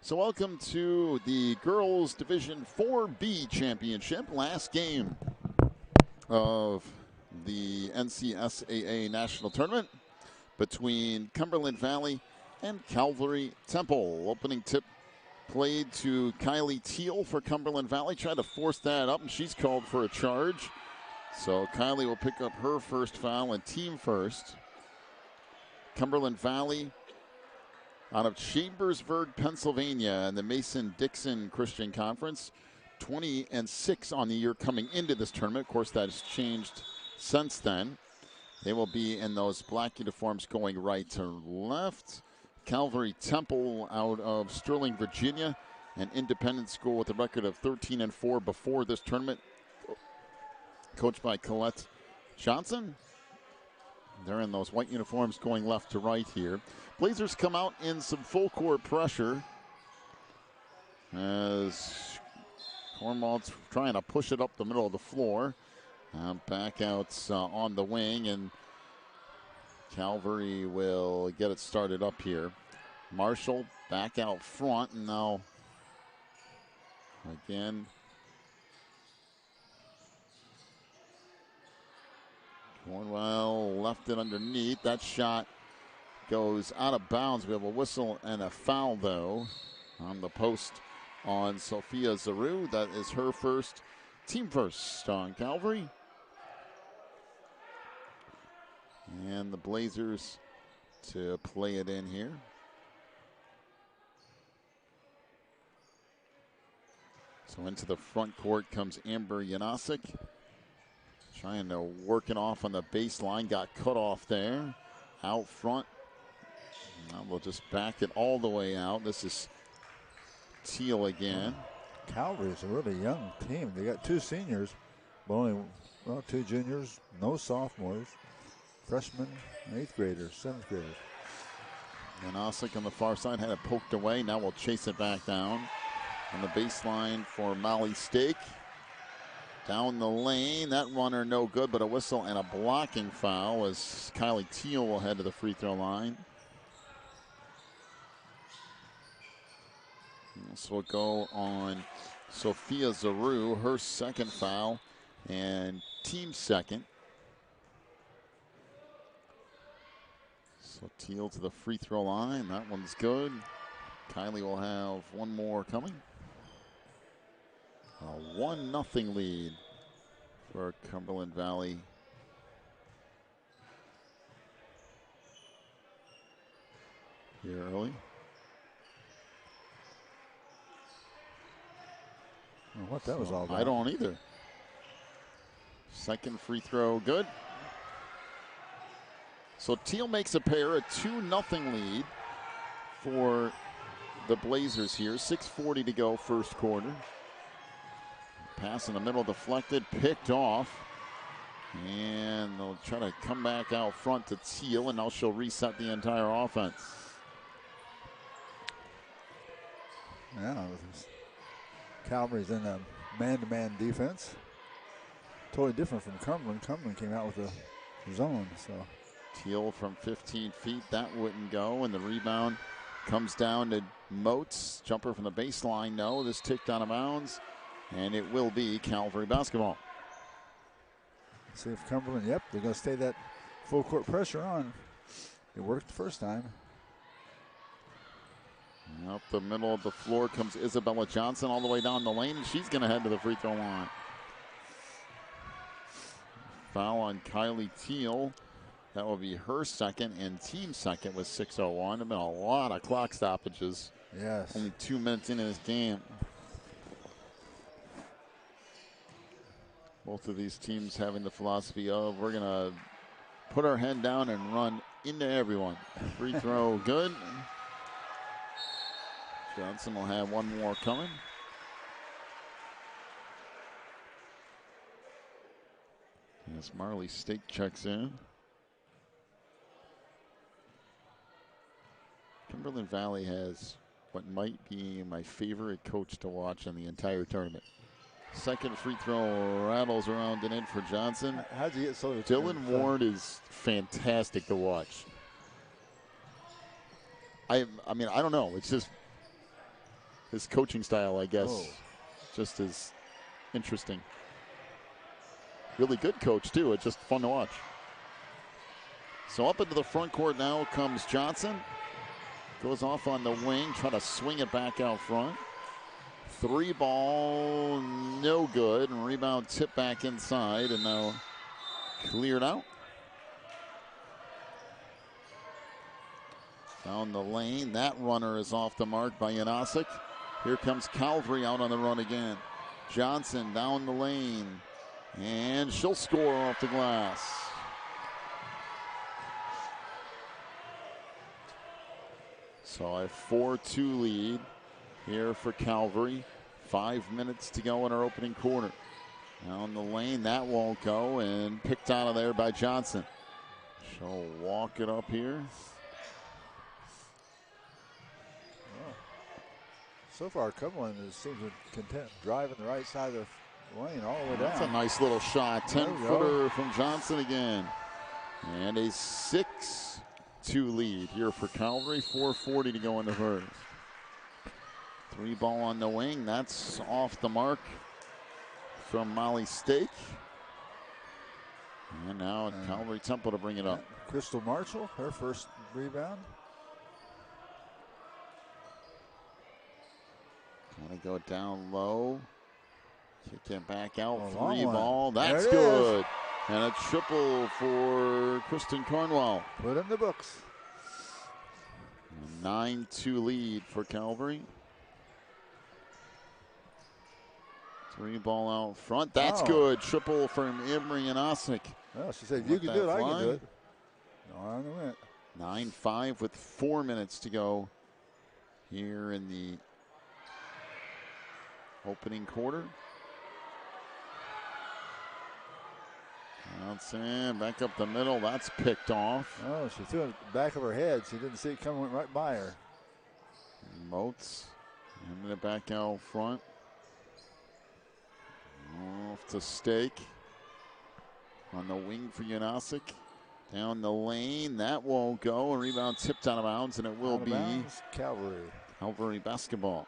So welcome to the Girls Division 4B Championship. Last game of the NCSAA National Tournament between Cumberland Valley and Calvary Temple. Opening tip played to Kylie Teal for Cumberland Valley. Tried to force that up, and she's called for a charge. So Kylie will pick up her first foul and team first. Cumberland Valley out of Chambersburg, Pennsylvania, in the Mason-Dixon Christian Conference. 20-6 on the year coming into this tournament. Of course, that has changed since then. They will be in those black uniforms going right to left. Calvary Temple out of Sterling, Virginia, an independent school with a record of 13-4 before this tournament, coached by Colette Johnson. They're in those white uniforms going left to right here. Blazers come out in some full court pressure as Cornwall's trying to push it up the middle of the floor. Back out on the wing, and Calvary will get it started up here. Marshall back out front, and now again Cornwall left it underneath. That shot goes out of bounds. We have a whistle and a foul, though, on the post on Sophia Zaru. That is her first, team first on Calvary. And the Blazers to play it in here. So into the front court comes Amber Yanosic. Trying to work it off on the baseline. Got cut off there. Out front. Now we'll just back it all the way out. This is Teal again. Calvary is a really young team. They got two seniors, but only two juniors, no sophomores, freshmen, and 8th graders, 7th graders. Yanosic on the far side had it poked away. Now we'll chase it back down on the baseline for Molly Stake. Down the lane, that runner no good, but a whistle and a blocking foul as Kylie Teal will head to the free throw line. This will go on Sophia Zaru, her second foul and team second. So Teal to the free throw line, that one's good. Kylie will have one more coming. A 1-0 lead for Cumberland Valley. Here early. I don't know what that was all about. I don't either. Second free throw, good. So Teal makes a pair, a 2-0 lead for the Blazers here. 6:40 to go, first quarter. Pass in the middle, deflected, picked off. And they'll try to come back out front to Teal, and now she'll reset the entire offense. Yeah, Calvary's in a man-to-man defense. Totally different from Cumberland. Cumberland came out with a zone, so. Teal from 15 feet, that wouldn't go, and the rebound comes down to Moats. Jumper from the baseline, no. This ticked out of bounds, and it will be Calvary basketball. See if Cumberland, yep, they're going to stay that full court pressure on. It worked the first time. Up the middle of the floor comes Isabella Johnson all the way down the lane, and she's going to head to the free throw line. Foul on Kylie Teal. That will be her second and team second with 6:01. There have been a lot of clock stoppages. Yes. Only 2 minutes into this game. Both of these teams having the philosophy of we're going to put our head down and run into everyone. Free throw good. Johnson will have one more coming. As Marley Stake checks in. Cumberland Valley has what might be my favorite coach to watch in the entire tournament. Second free throw rattles around and in for Johnson. How'd you get so? Dylan Ward is fantastic to watch. I mean, I don't know. It's just his coaching style, I guess, Oh. just as interesting. Really good coach, too. It's just fun to watch. So up into the front court now comes Johnson. Goes off on the wing, trying to swing it back out front. 3 ball, no good. And rebound tip back inside, and now cleared out. Down the lane, that runner is off the mark by Janasic. Here comes Calvary out on the run again. Johnson down the lane, and she'll score off the glass. So a 4-2 lead here for Calvary. 5 minutes to go in our opening quarter. Down the lane, that won't go, and picked out of there by Johnson. She'll walk it up here. So far, Cumberland seems content driving the right side of the lane all the way down. That's a nice little shot. 10-footer from Johnson again. And a 6-2 lead here for Calvary. 4:40 to go in the first. 3 ball on the wing. That's off the mark from Molly Stake. And now Calvary Temple to bring it up. Crystal Marshall, her first rebound. Want to go down low. Kick it back out. Oh, 3 ball. That's good. And a triple for Kristen Cornwell. Put in the books. A 9-2 lead for Calvary. 3 ball out front. That's good. Triple from Imri and Osick. Well, she said, if you can do it, I can do it. No, I went. 9-5 with 4 minutes to go here in the opening quarter. Bounce in, back up the middle. That's picked off. Oh, she threw it back of her head. She didn't see it coming, went right by her. Moats, and it back out front. Off to Stake. On the wing for Janasic. Down the lane, that won't go. A rebound tipped out of bounds, and it will be Calvary. Calvary basketball.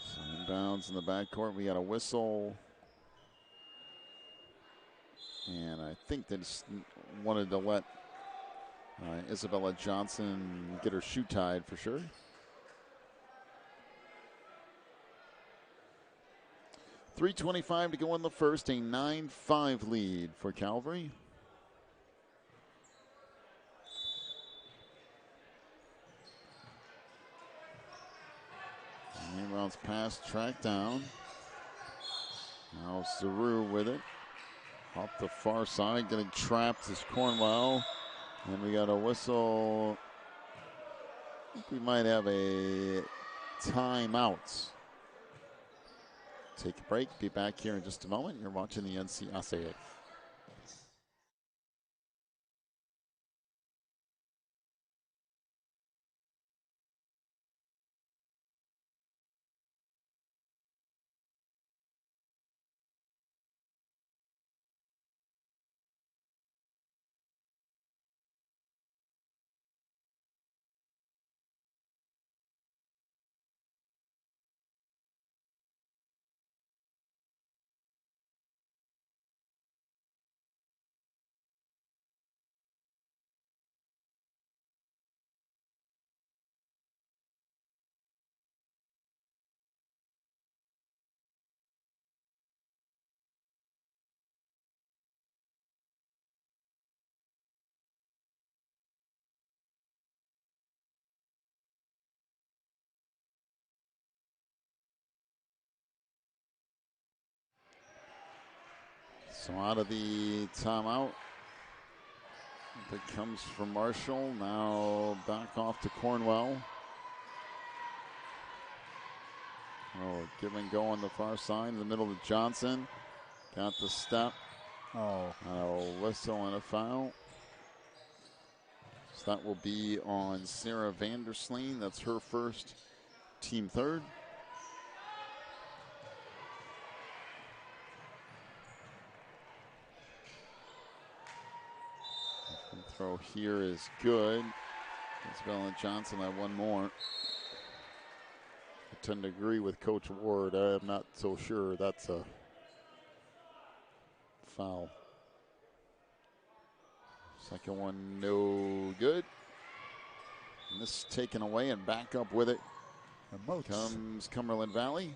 So inbounds in the backcourt. We got a whistle. And I think they just wanted to let Isabella Johnson get her shoe tied for sure. .325 to go in the first, a 9-5 lead for Calvary. Rebounds pass, track down. Now Saru with it. Off the far side, getting trapped is Cornwell. And we got a whistle. I think we might have a timeout. Take a break. Be back here in just a moment. You're watching the NCSAA. So out of the timeout, that comes from Marshall. Now back off to Cornwell. Oh, give and go on the far side. In the middle to Johnson. Got the step. Oh. A whistle and a foul. So that will be on Sarah Vandersleen. That's her first, team third. Throw here is good. Isabel and Johnson have one more. I tend to agree with Coach Ward. I am not so sure that's a foul. Second one, no good. And this taken away and back up with it. Comes Cumberland Valley.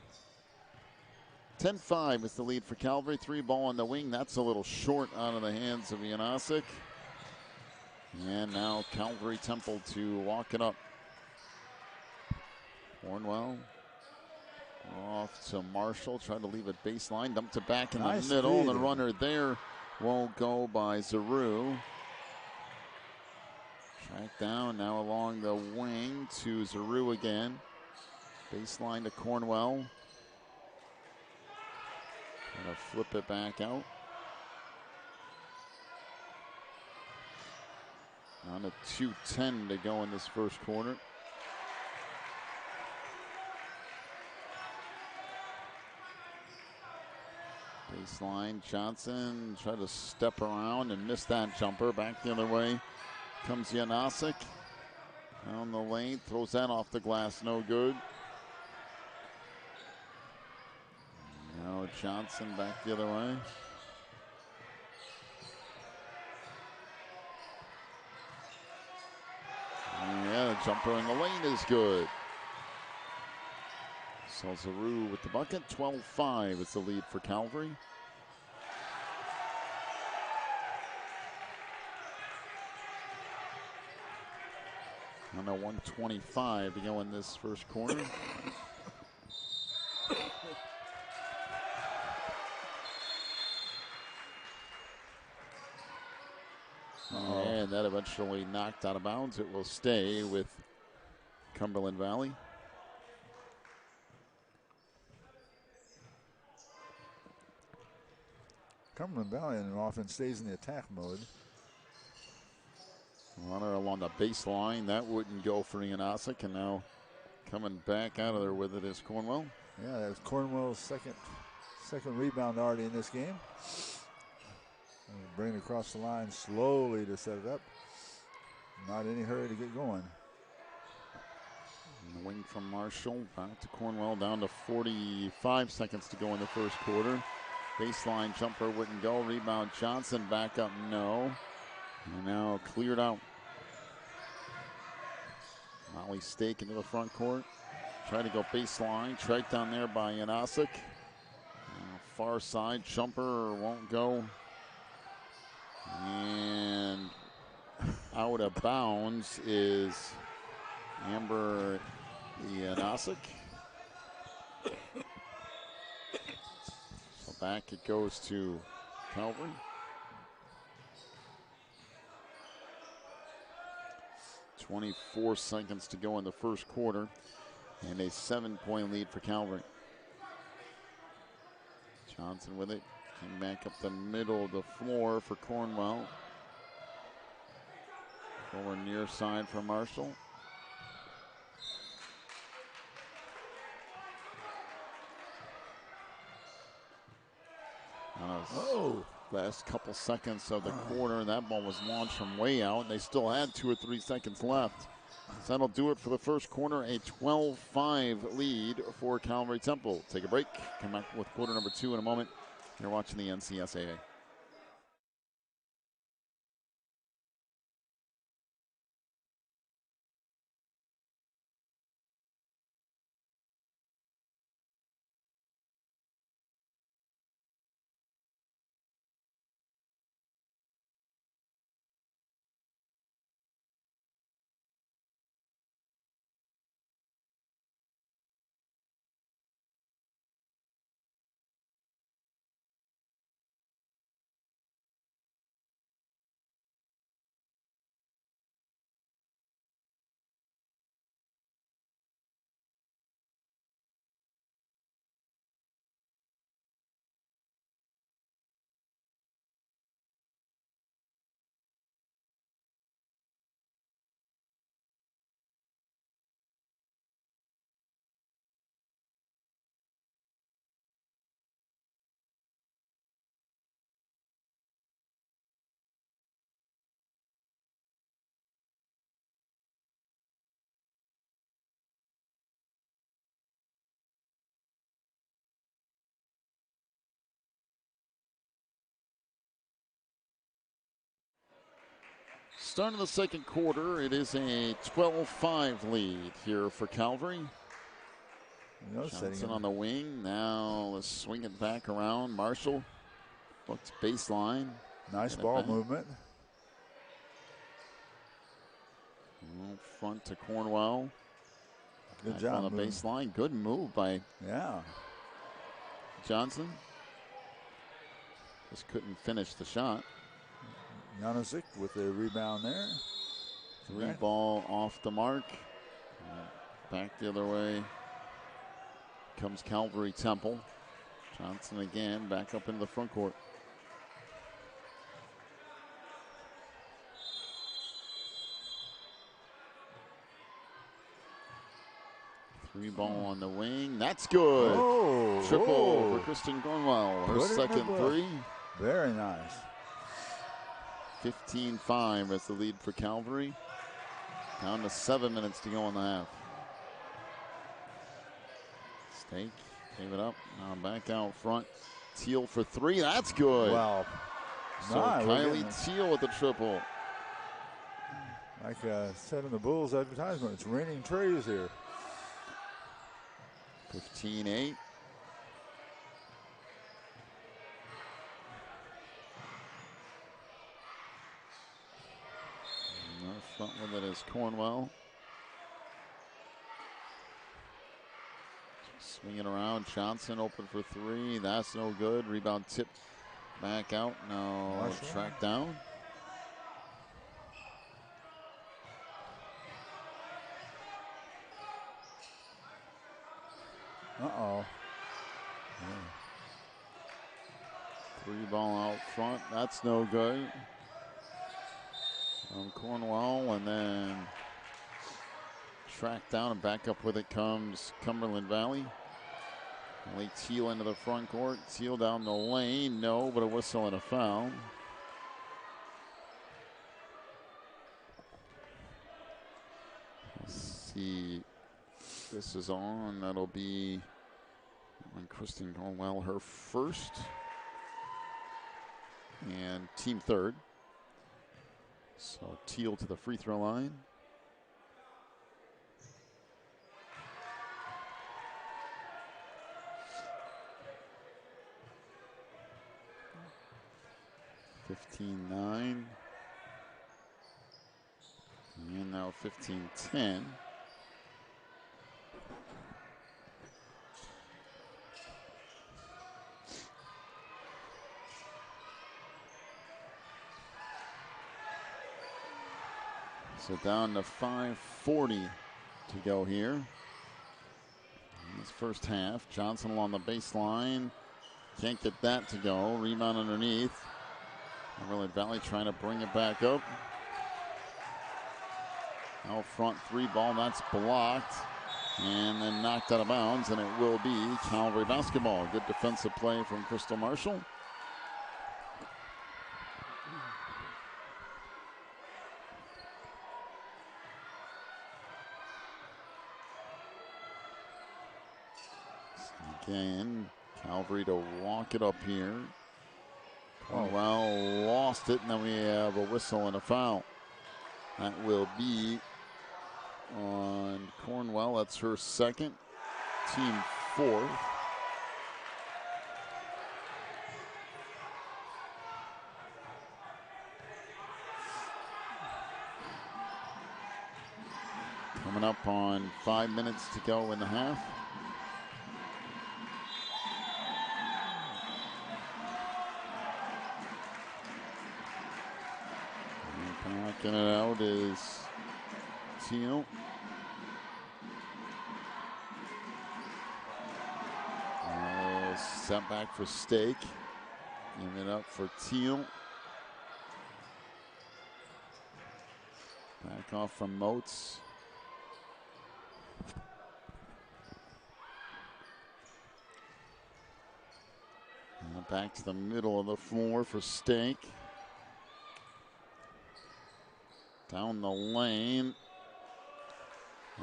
10-5 is the lead for Calvary. 3 ball on the wing. That's a little short out of the hands of Yanosic. And now Calvary Temple to walk it up. Cornwell off to Marshall. Tried to leave it baseline. Dumped it back in the middle. The runner there won't go by Zaru. Tracked down now along the wing to Zaru again. Baseline to Cornwell. Trying to flip it back out. On a 2:10 to go in this first quarter. Baseline, Johnson tried to step around and miss that jumper. Back the other way comes Yanosic. Down the lane, throws that off the glass, no good. Now Johnson back the other way. Yeah, the jumper in the lane is good. Zaru with the bucket. 12-5 is the lead for Calvary. On a 1:25 to go in this first quarter. And that eventually knocked out of bounds. It will stay with Cumberland Valley. Cumberland Valley often stays in the attack mode. Runner along the baseline. That wouldn't go for Yanosic. And now coming back out of there with it is Cornwell. Yeah, that's Cornwell's second rebound already in this game. Bring it across the line slowly to set it up. Not in any hurry to get going. And the wing from Marshall back to Cornwell, down to 45 seconds to go in the first quarter. Baseline jumper wouldn't go. Rebound Johnson, back up, no. And now cleared out. Molly Stake into the front court. Trying to go baseline. Tracked down there by Yanosic. Far side jumper won't go. And out of bounds is Amber Yanosic. So back it goes to Calvary. .24 seconds to go in the first quarter, and a 7-point lead for Calvary. Johnson with it, came back up the middle of the floor for Cornwell. Forward near side for Marshall. Last couple seconds of the quarter, that ball was launched from way out, and they still had 2 or 3 seconds left. So that'll do it for the first quarter, a 12-5 lead for Calvary Temple. Take a break, come back with quarter number 2 in a moment. You're watching the NCSAA. Start of the second quarter. It is a 12-5 lead here for Calvary. Johnson on the wing. Now let's swing it back around. Marshall looks baseline. Nice ball movement. Front to Cornwell. Good job on the baseline. Good move by Johnson. Just couldn't finish the shot. Janusik with the rebound there. Three ball off the mark. Back the other way comes Calvary Temple. Johnson again back up into the front court. Three ball on the wing. That's good. Triple for Kristen Cornwell. Her second three. Very nice. 15-5 as the lead for Calvary. Down to 7 minutes to go in the half. Stake gave it up. Now back out front. Teal for three. That's good. Wow. So Kylie Teal with the triple. Like I said in the Bulls advertisement, it's raining trays here. 15-8. Front with it is Cornwell. Swing it around. Johnson open for three. That's no good. Rebound tipped back out. No, tracked down. Three ball out front. That's no good. Cornwell, and then tracked down and back up with it comes Cumberland Valley. Only Teal into the front court. Teal down the lane. No, but a whistle and a foul. Let's see. This is on. That'll be on Kristen Cornwell, her first and team third. So Teal to the free throw line. (15-9). And now 15-10. So down to 5:40 to go here. In this first half, Johnson along the baseline. Can't get that to go. Rebound underneath. Cumberland Valley trying to bring it back up. Out front, three ball, that's blocked. And then knocked out of bounds, and it will be Calvary basketball. Good defensive play from Crystal Marshall. Again, Calvary to walk it up here. Cornwell lost it, and then we have a whistle and a foul. That will be on Cornwell. That's her second, team fourth. Coming up on 5 minutes to go in the half. Backing it out is Teal. Step back for Stake. Give it up for Teal. Back off from Moats. And back to the middle of the floor for Stake. Down the lane.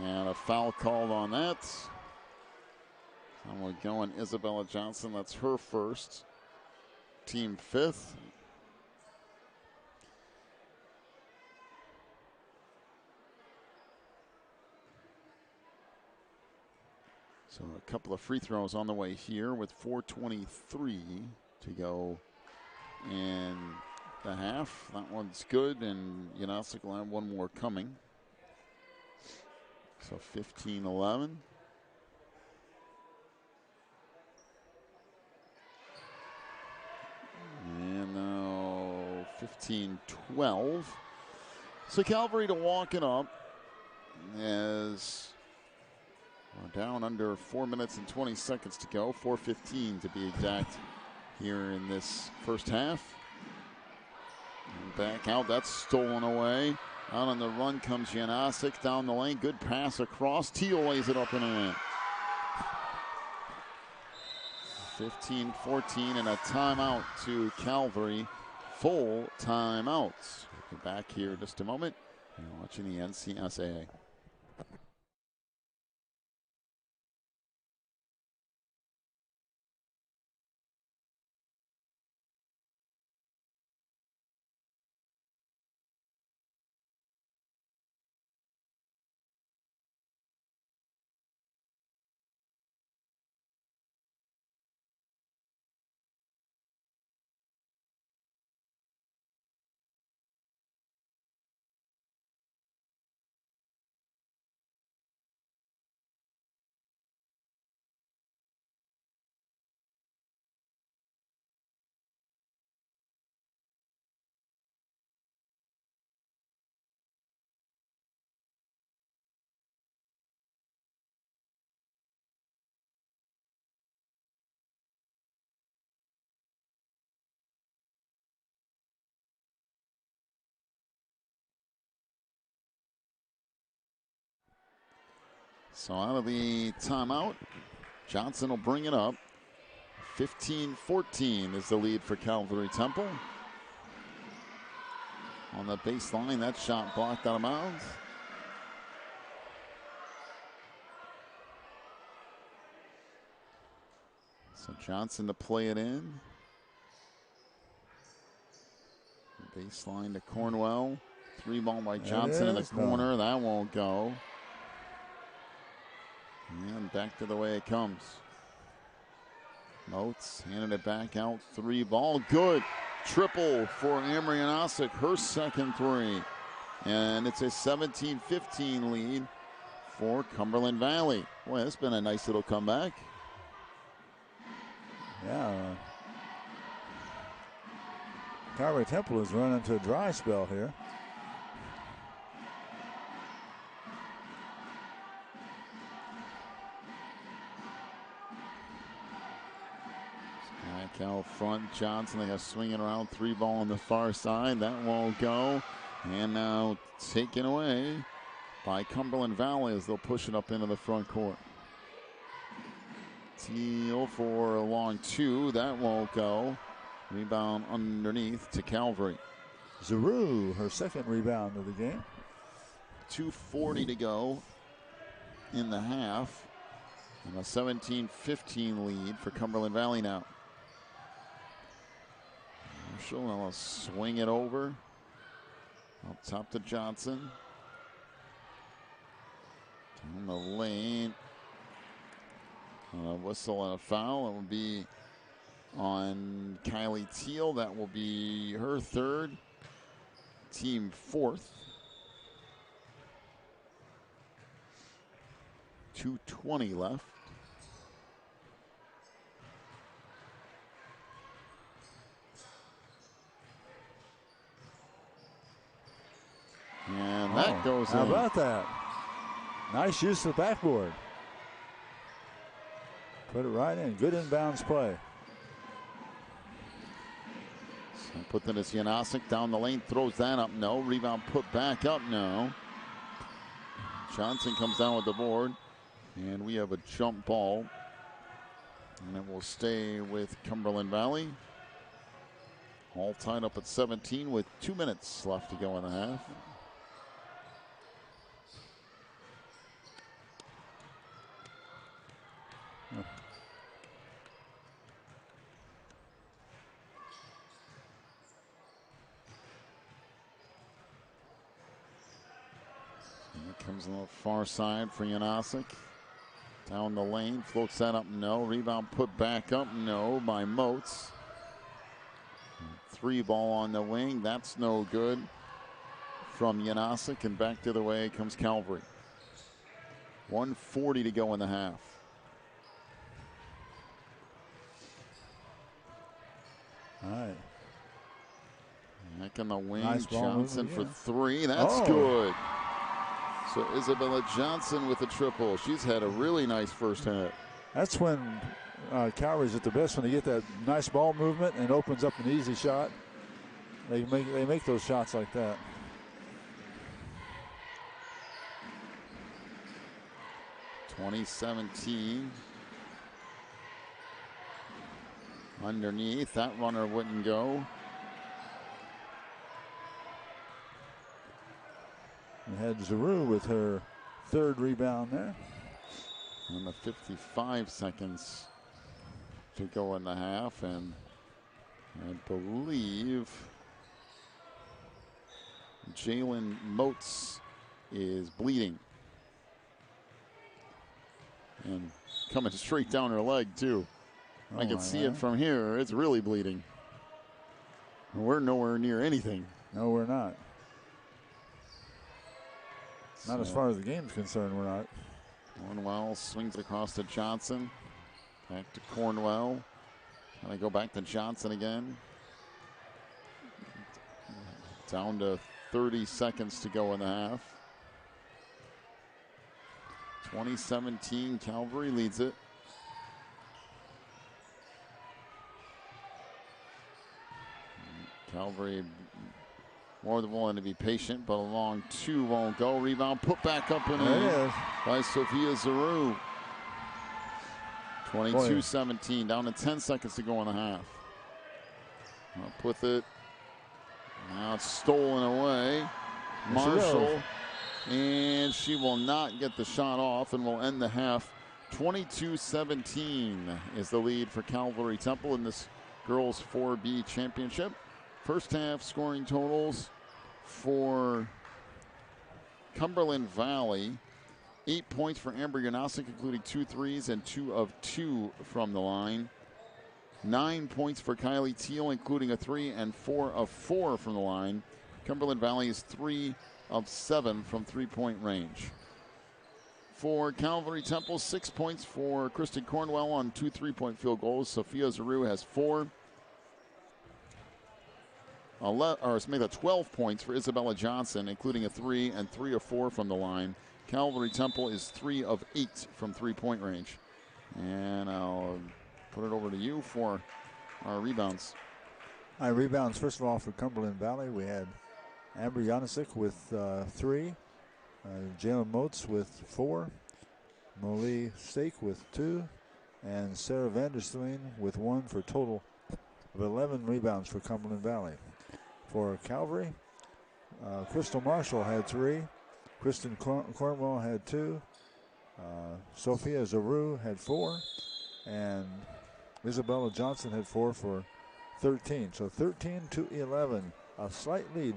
And a foul called on that. And we're going Isabella Johnson. That's her first. Team fifth. So a couple of free throws on the way here with 4:23 to go in the half. That one's good, and Yanosic will have one more coming. So 15-11. And now 15-12. So Calvary to walk it up as we're down under 4 minutes and 20 seconds to go. 4:15 to be exact here in this first half. And back out, that's stolen away. Out on the run comes Janasic down the lane. Good pass across. Teal lays it up and in. 15-14 and a timeout to Calvary. Full timeouts. We'll be back here in just a moment. You're watching the NCSAA. So out of the timeout, Johnson will bring it up. 15-14 is the lead for Calvary Temple. On the baseline, that shot blocked out of bounds. So Johnson to play it in. Baseline to Cornwell. 3-ball by Johnson in the corner. That won't go. And back to the way it comes. Moats handed it back out. 3-ball. Good. Triple for Amory Janasic. Her second three. And it's a 17-15 lead for Cumberland Valley. Boy, that's been a nice little comeback. Yeah. Calvary Temple is running into a dry spell here. Back out front, Johnson. They got swinging around. 3-ball on the far side. That won't go. And now taken away by Cumberland Valley as they'll push it up into the front court. Teal for a long two. That won't go. Rebound underneath to Calvary. Zaru, her second rebound of the game. 2:40 to go in the half. And a 17-15 lead for Cumberland Valley now. Marshall will swing it over. Up top to Johnson. Down the lane. A whistle and a foul. It will be on Kylie Teal. That will be her third. Team fourth. 2:20 left. And that goes in. How about that? Nice use of the backboard. Put it right in. Good inbounds play. So put that as Janasic down the lane. Throws that up. No. Rebound put back up. No. Johnson comes down with the board. And we have a jump ball. And it will stay with Cumberland Valley. All tied up at 17 with 2 minutes left to go in the half. Here comes on the far side for Janasic. Down the lane, floats that up, no. Rebound put back up, no, by Moats. 3 ball on the wing, that's no good from Janasic, and back the other way comes Calvary. 1:40 to go in the half. All right. Back in the wing, Nice Johnson for movement, 3, that's good. So Isabella Johnson with a triple. She's had a really nice first half. That's when Calvary's at their best, when they get that nice ball movement and opens up an easy shot. They make those shots like that. (2017) underneath, that runner wouldn't go. We had Zaru with her 3rd rebound there. And the 55 seconds to go in the half, and I believe Jalen Moats is bleeding. And coming straight down her leg, too. I can see it from here. It's really bleeding. We're nowhere near anything. No, we're not. Not as far as the game's concerned, we're not. Cornwell swings it across to Johnson. Back to Cornwell. And I go back to Johnson again. Down to 30 seconds to go in the half. 2017, Calvary leads it. Calvary more than willing to be patient, but a long 2 won't go. Rebound put back up and in by Sophia Zaru. 22-17, down to 10 seconds to go in the half. Up with it. Now it's stolen away. Marshall. And she will not get the shot off, and will end the half. 22-17 is the lead for Calvary Temple in this girls 4B championship. First half scoring totals for Cumberland Valley. 8 points for Amber Janasic, including 2 threes and 2 of 2 from the line. 9 points for Kylie Teal, including a 3 and 4 of 4 from the line. Cumberland Valley is 3 of 7 from 3-point range. For Calvary Temple, 6 points for Kristen Cornwell on 2 3-point field goals. Sophia Zaru has 4. It's made 12 points for Isabella Johnson, including a 3 and 3 of 4 from the line. Calvary Temple is 3 of 8 from 3-point range. And I'll put it over to you for our rebounds. Our rebounds, first of all, for Cumberland Valley, we had Amber Janasic with 3, Jalen Moats with 4, Molly Stake with 2, and Sarah Vandersteen with 1 for a total of 11 rebounds for Cumberland Valley. For Calvary, Crystal Marshall had 3, Kristen Cornwell had 2, Sophia Zaru had 4, and Isabella Johnson had 4 for 13. So 13-11, a slight lead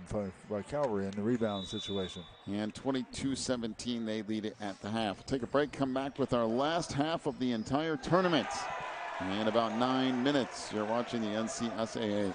by Calvary in the rebound situation. And 22-17, they lead it at the half. Take a break, come back with our last half of the entire tournament. In about 9 minutes, you're watching the NCSAA.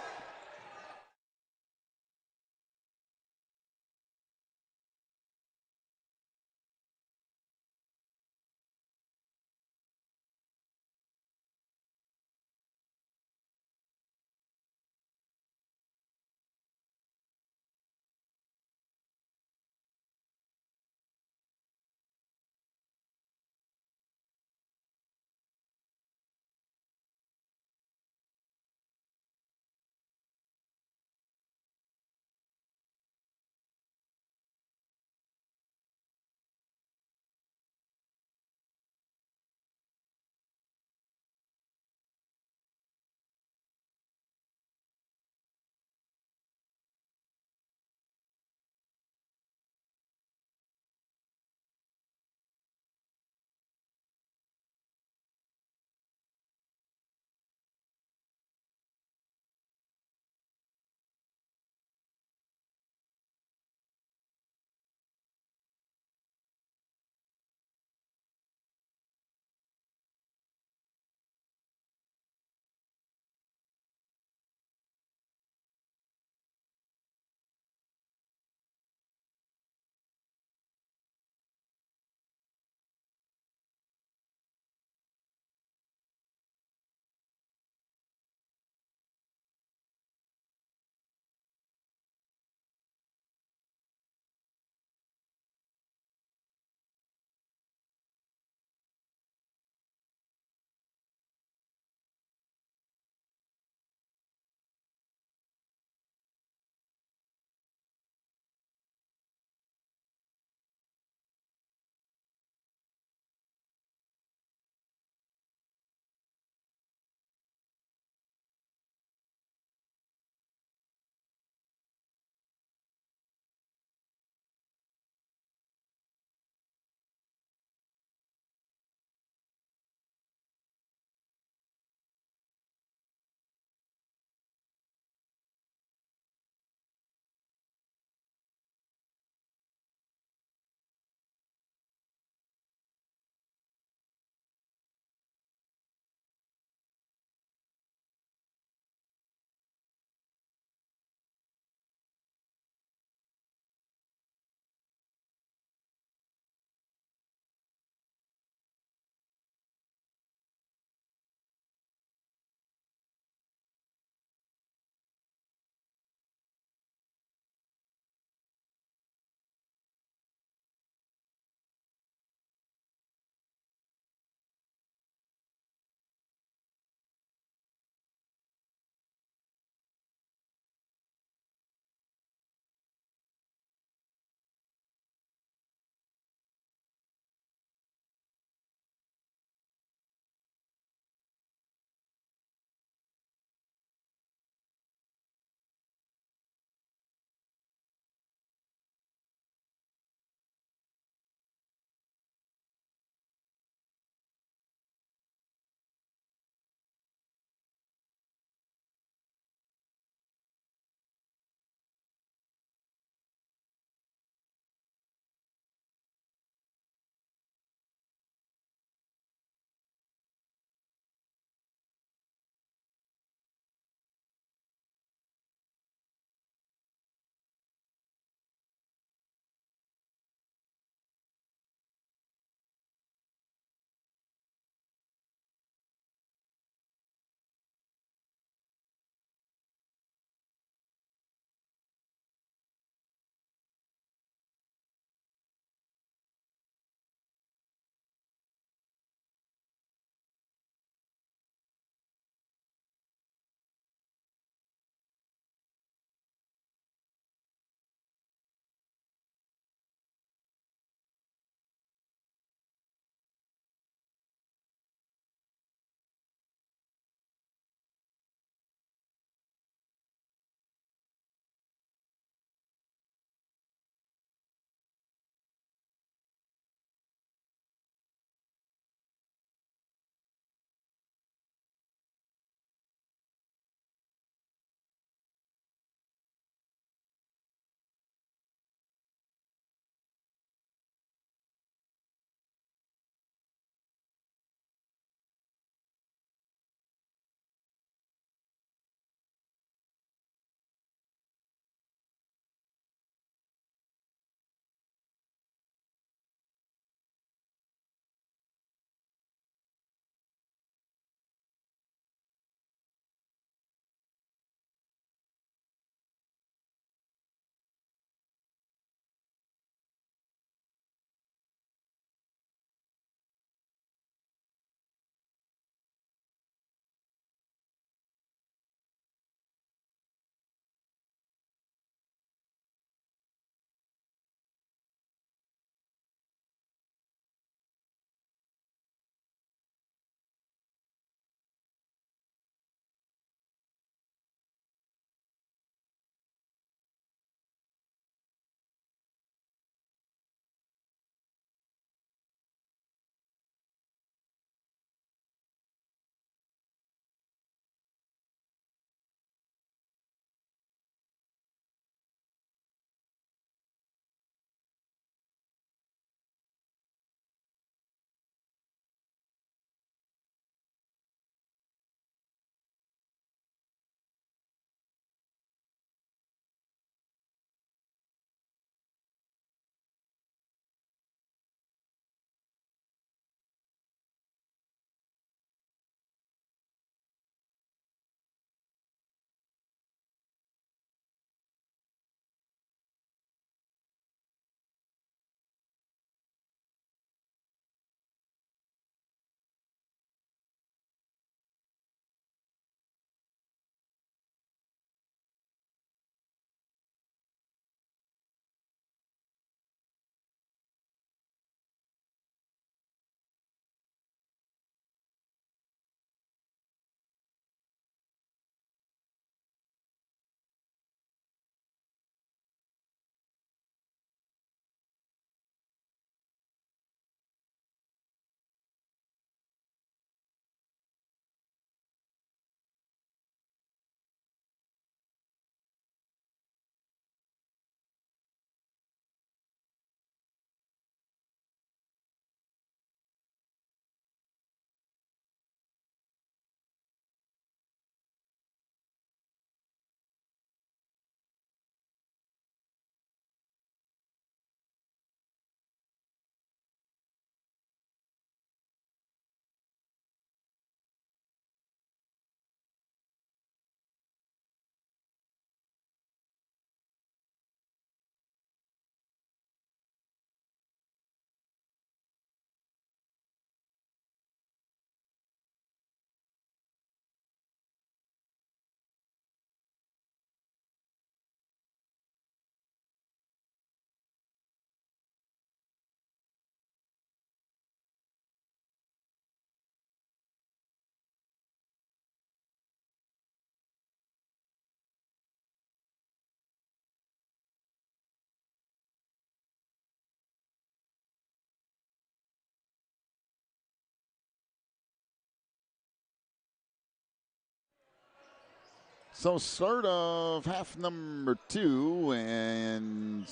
So start of half number 2, and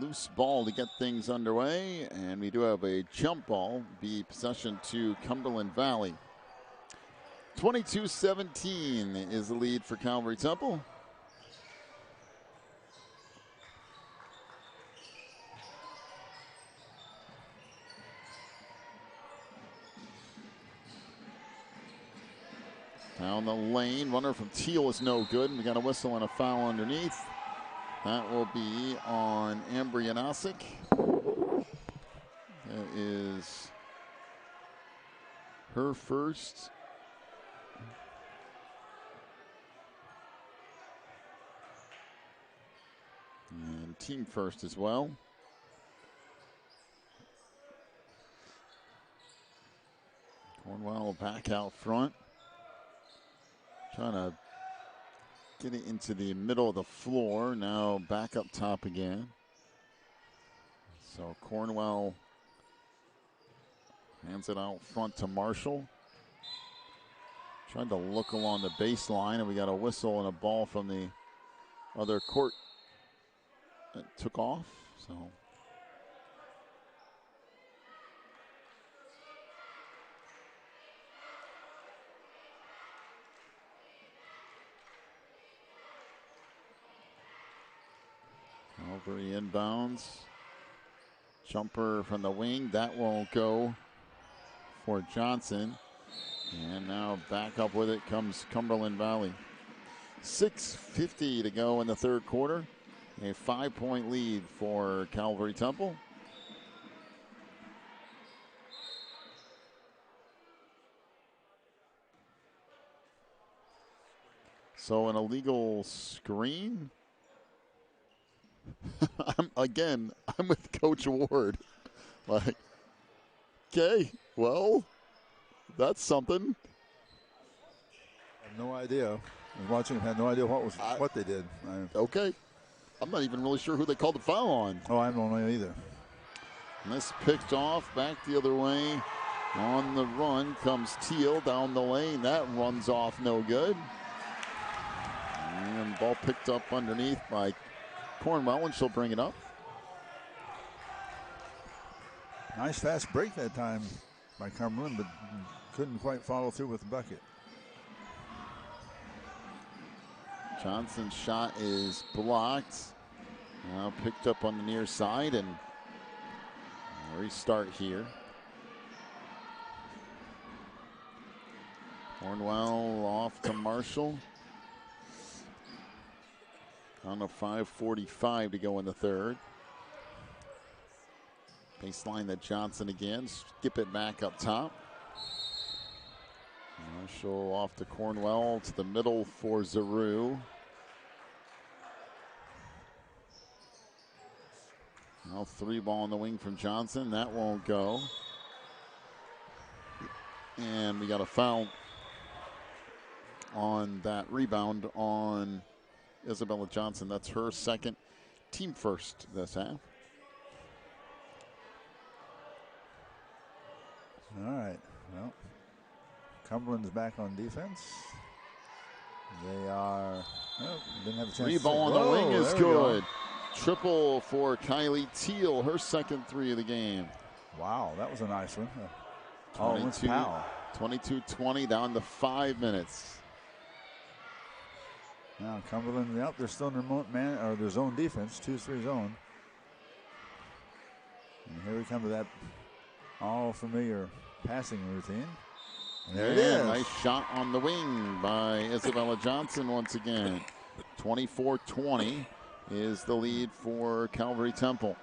loose ball to get things underway. And we do have a jump ball, be possession to Cumberland Valley. 22-17 is the lead for Calvary Temple. Down the lane, runner from Teal is no good. We got a whistle and a foul underneath. That will be on Amber Yanosic. That is her first. And team first as well. Cornwell back out front. Trying to get it into the middle of the floor. Now back up top again. So Cornwell hands it out front to Marshall. Tried to look along the baseline, and we got a whistle and a ball from the other court that took off. So Calvary inbounds. Jumper from the wing. That won't go for Johnson. And now back up with it comes Cumberland Valley. 6:50 to go in the third quarter. A 5-point lead for Calvary Temple. So an illegal screen. I'm with Coach Ward. Like, okay, well, that's something. I have no idea. I was watching and had no idea what they did. Okay. I'm not even really sure who they called the foul on. Oh, I don't know either. And this picked off back the other way. On the run comes Teal down the lane. That runs off no good. And ball picked up underneath by Cornwell, and she'll bring it up. Nice fast break that time by Cumberland, but couldn't quite follow through with the bucket. Johnson's shot is blocked. Now picked up on the near side, and restart here. Cornwell off to Marshall. On a 5:45 to go in the third. Baseline to Johnson again. Skip it back up top. Marshall off to Cornwell to the middle for Zaru. Now 3-ball on the wing from Johnson. That won't go. And we got a foul on that rebound on Isabella Johnson. That's her second, team first this half. All right. Well, Cumberland's back on defense. They are. Didn't have a chance. 3-ball on the wing is good. Triple for Kylie Teal, her second 3 of the game. Wow, that was a nice one. 22-20 down to 5 minutes. Now Cumberland, they're still in their zone defense, 2-3 zone. And here we come to that all familiar passing routine. And there it is. Nice shot on the wing by Isabella Johnson once again. 24-20 is the lead for Calvary Temple.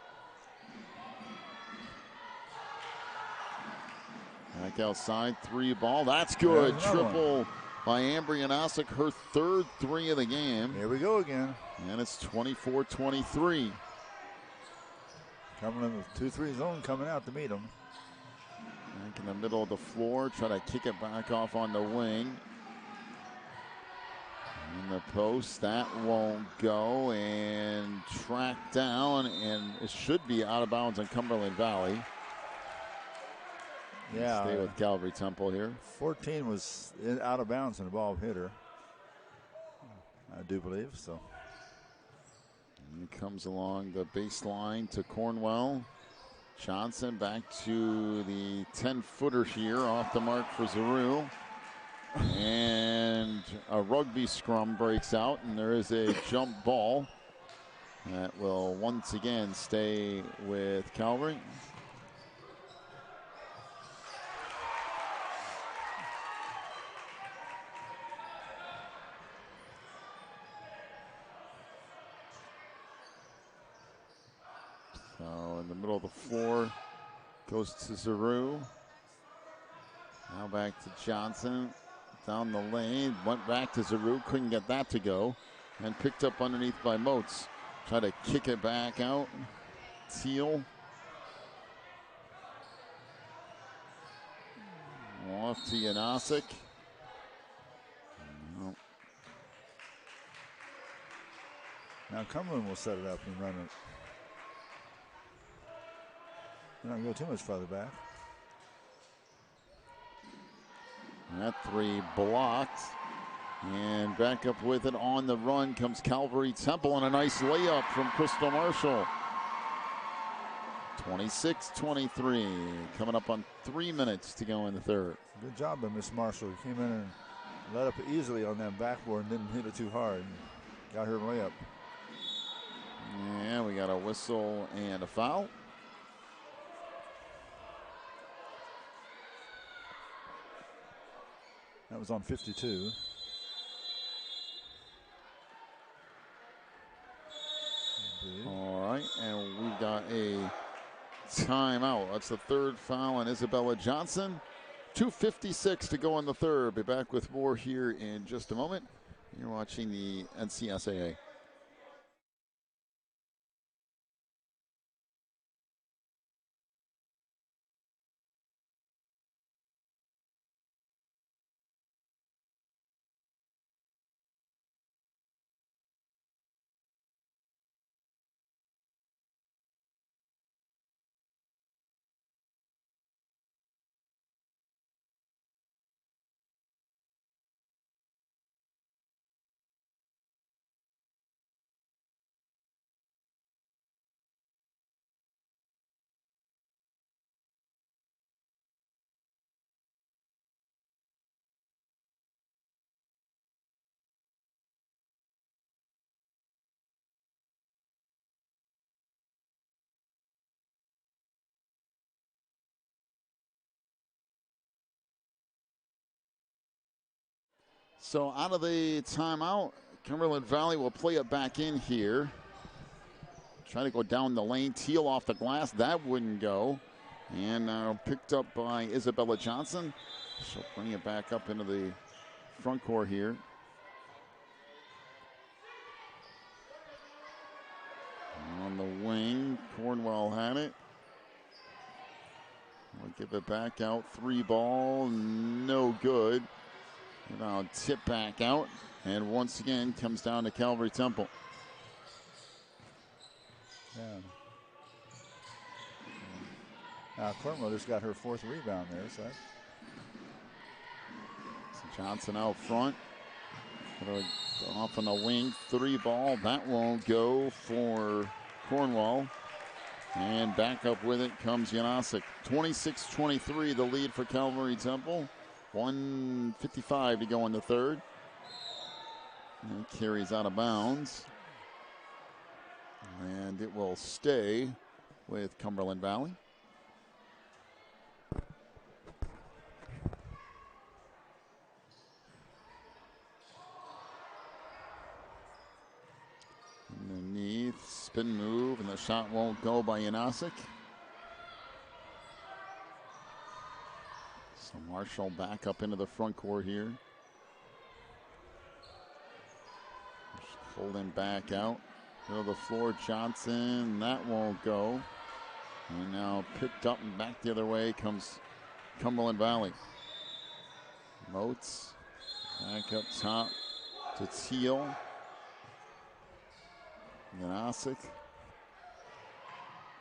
Back outside, 3-ball. That's good. Triple by Amber Yanosic, her third 3 of the game. Here we go again. And it's 24-23. Cumberland with 2-3 zone coming out to meet them. Back in the middle of the floor, try to kick it back off on the wing. In the post, that won't go, and tracked down, and it should be out of bounds on Cumberland Valley. Yeah. Stay with Calvary Temple here. 14 was out of bounds and the ball hit her. I do believe so. And he comes along the baseline to Cornwell. Johnson back to the 10-footer here, off the mark for Zaru. And a rugby scrum breaks out, and there is a jump ball that will once again stay with Calvary. So in the middle of the floor goes to Zaru. Now back to Johnson. Down the lane, went back to Zaru, couldn't get that to go, and picked up underneath by Moats. Try to kick it back out. Teal. Off to Janasic. No. Now Cumberland will set it up and run it. They're not going to go too much farther back. That three blocked. And back up with it on the run comes Calvary Temple, and a nice layup from Crystal Marshall. 26-23, coming up on 3 minutes to go in the third. Good job by Miss Marshall. Came in and let up easily on that backboard and didn't hit it too hard. Got her layup. And we got a whistle and a foul. That was on 52. All right, and we've got a timeout. That's the third foul on Isabella Johnson. 2:56 to go in the third. Be back with more here in just a moment. You're watching the NCSAA. So out of the timeout, Cumberland Valley will play it back in here. Trying to go down the lane. Teal off the glass. That wouldn't go. And picked up by Isabella Johnson. She'll bring it back up into the front court here. On the wing, Cornwell had it. We'll give it back out. 3 ball, no good. Now tip back out, and once again comes down to Calvary Temple. Yeah. Cornwell just got her 4th rebound there. So Johnson out front. Off on the wing, 3 ball. That won't go for Cornwell. And back up with it comes Janasic. 26-23, the lead for Calvary Temple. 1:55 to go in the third. And it carries out of bounds. And it will stay with Cumberland Valley. Underneath, spin move, and the shot won't go by Janasic. So Marshall back up into the front court here. Holding back out. Middle of the floor, Johnson. That won't go. And now picked up and back the other way comes Cumberland Valley. Moats back up top to Teal. Janasic.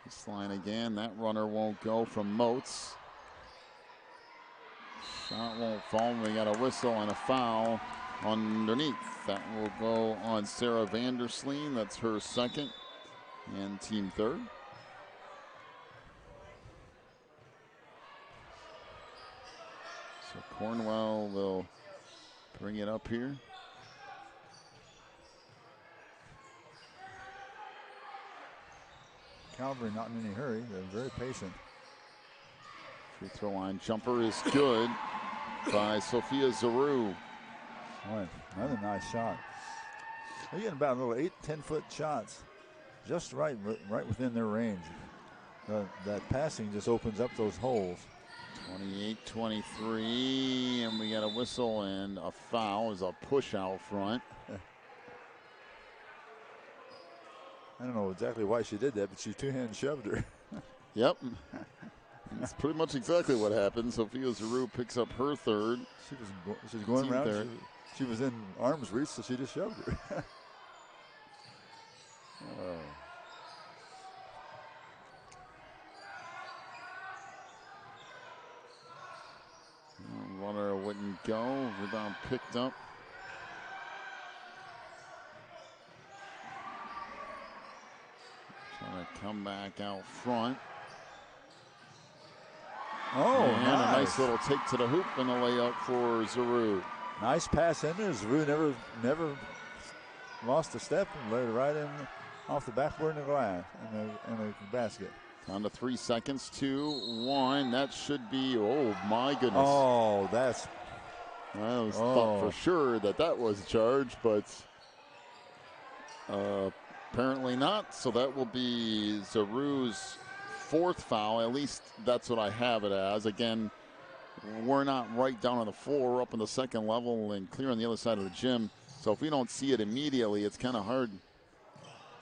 This line again. That runner won't go from Moats. Shot won't fall. We got a whistle and a foul underneath. That will go on Sarah Vandersleen. That's her second and team third. So Cornwell will bring it up here. Calvary not in any hurry. They're very patient. Free throw line jumper is good by Sophia Zaru. Boy, another nice shot. They're getting about little 8-10 foot shots, just right within their range. That passing just opens up those holes. 28-23, and we got a whistle and a foul. Is a push out front. I don't know exactly why she did that, but she two-hand shoved her. Yep. That's pretty much exactly what happened. Sophia Zaru picks up her third. She was going around. Third. She was in arm's reach, so she just shoved her. Runner wouldn't go. Rebound picked up. Trying to come back out front. Oh, and nice. A nice little take to the hoop and a layup for Zaru. Nice pass in there. Zaru never lost a step and laid it right in off the backboard in the glass in the basket. Down to 3 seconds, 2-1. That should be, oh my goodness. Oh, I was thought for sure that was charged, but apparently not. So that will be Zaru's fourth foul. At least that's what I have it as. Again, we're not right down on the floor. We're up on the second level and clear on the other side of the gym. So if we don't see it immediately, it's kind of hard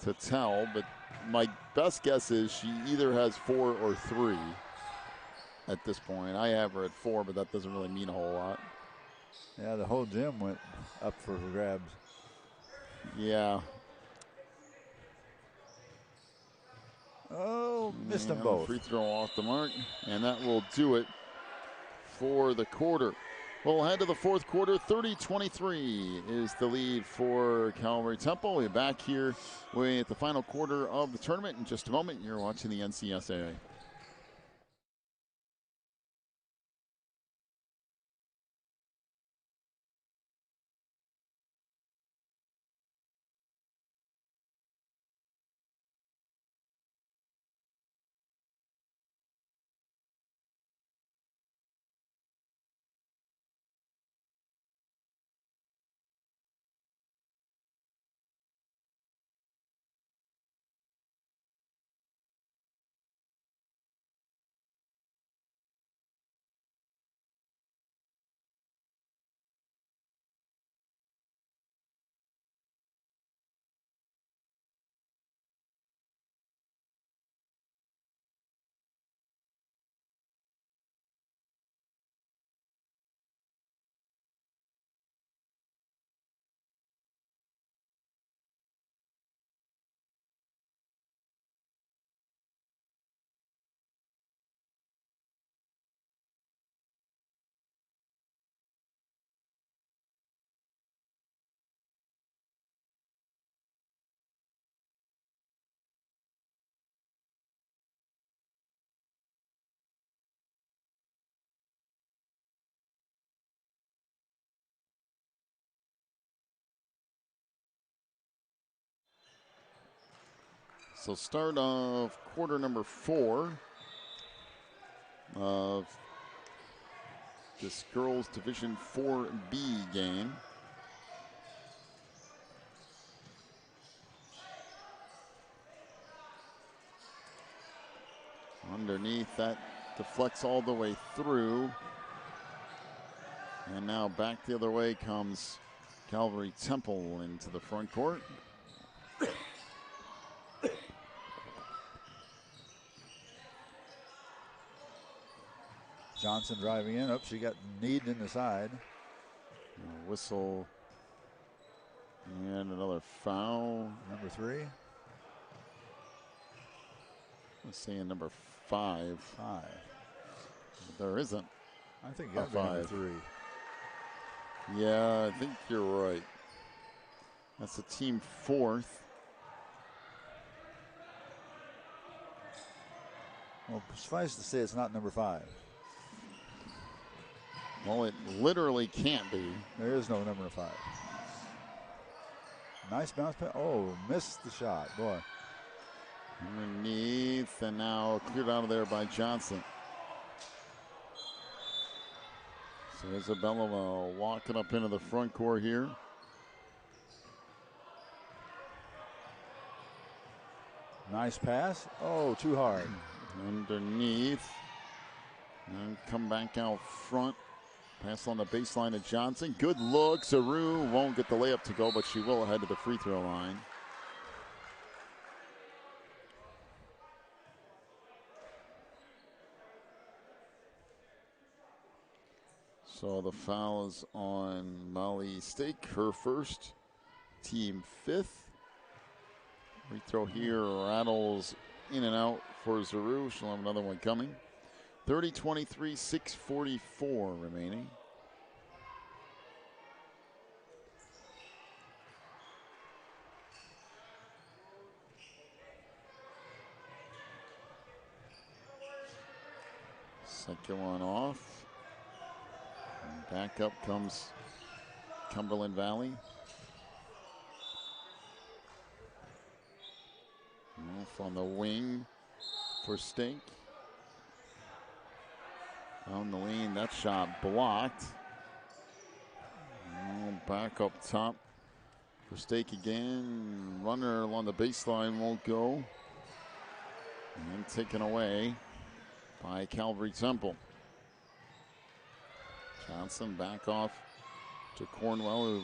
to tell. But my best guess is she either has 4 or 3 at this point. I have her at 4, but that doesn't really mean a whole lot. Yeah, the whole gym went up for grabs. Yeah. Oh, missed them both. Free throw off the mark, and that will do it for the quarter. We'll head to the fourth quarter. 30-23 is the lead for Calvary Temple. We're back here with the final quarter of the tournament in just a moment. You're watching the NCSAA. So start of quarter number 4 of this girls Division 4B game. Underneath, that deflects all the way through. And now back the other way comes Calvary Temple into the front court. Johnson driving in. Oh, she got kneed in the side. A whistle and another foul. Number 3. Let's say number 5. 5. There isn't. I think you got number 3. Yeah, I think you're right. That's the team 4th. Well, suffice to say, it's not number 5. Well, it literally can't be. There is no number 5. Nice bounce pass. Oh, missed the shot, boy. Underneath, and now cleared out of there by Johnson. So Isabella walking up into the front court here. Nice pass. Oh, too hard. Underneath. And come back out front. Pass on the baseline to Johnson. Good look. Zaru won't get the layup to go, but she will head to the free throw line. So the foul is on Molly Stake, her first, team 5th. Free throw here rattles in and out for Zaru. She'll have another one coming. 30-23, 6:44 remaining. Second one off. And back up comes Cumberland Valley. Off on the wing for Stake. On the lane, that shot blocked. Back up top for Stake again. Runner along the baseline won't go. And taken away by Calvary Temple. Johnson back off to Cornwell, who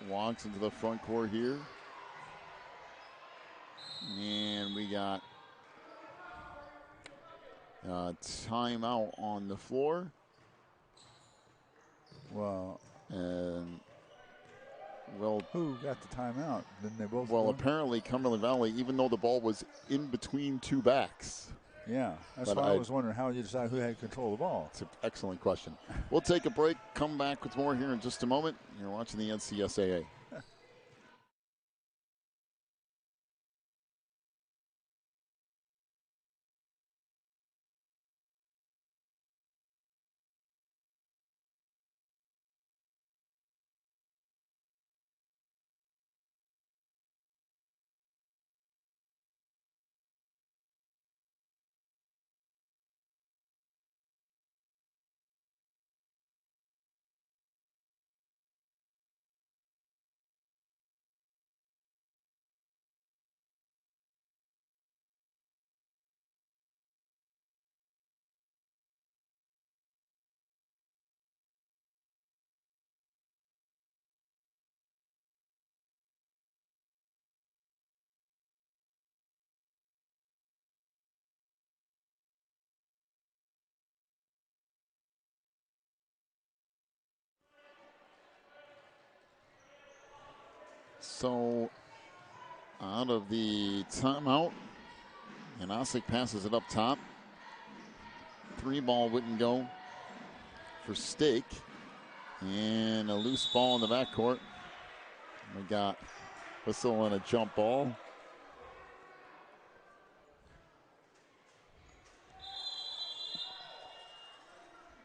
walks into the front court here. And we got timeout on the floor. Well, and who got the timeout? Didn't they both? Well, go? apparently Cumberland Valley, even though the ball was in between two backs. Yeah, that's why I was wondering how you decide who had control of the ball. It's an excellent question. We'll take a break, come back with more here in just a moment. You're watching the NCSAA. So, out of the timeout, and Osick passes it up top. 3 ball wouldn't go for Stake. And a loose ball in the backcourt. We got whistle and a jump ball.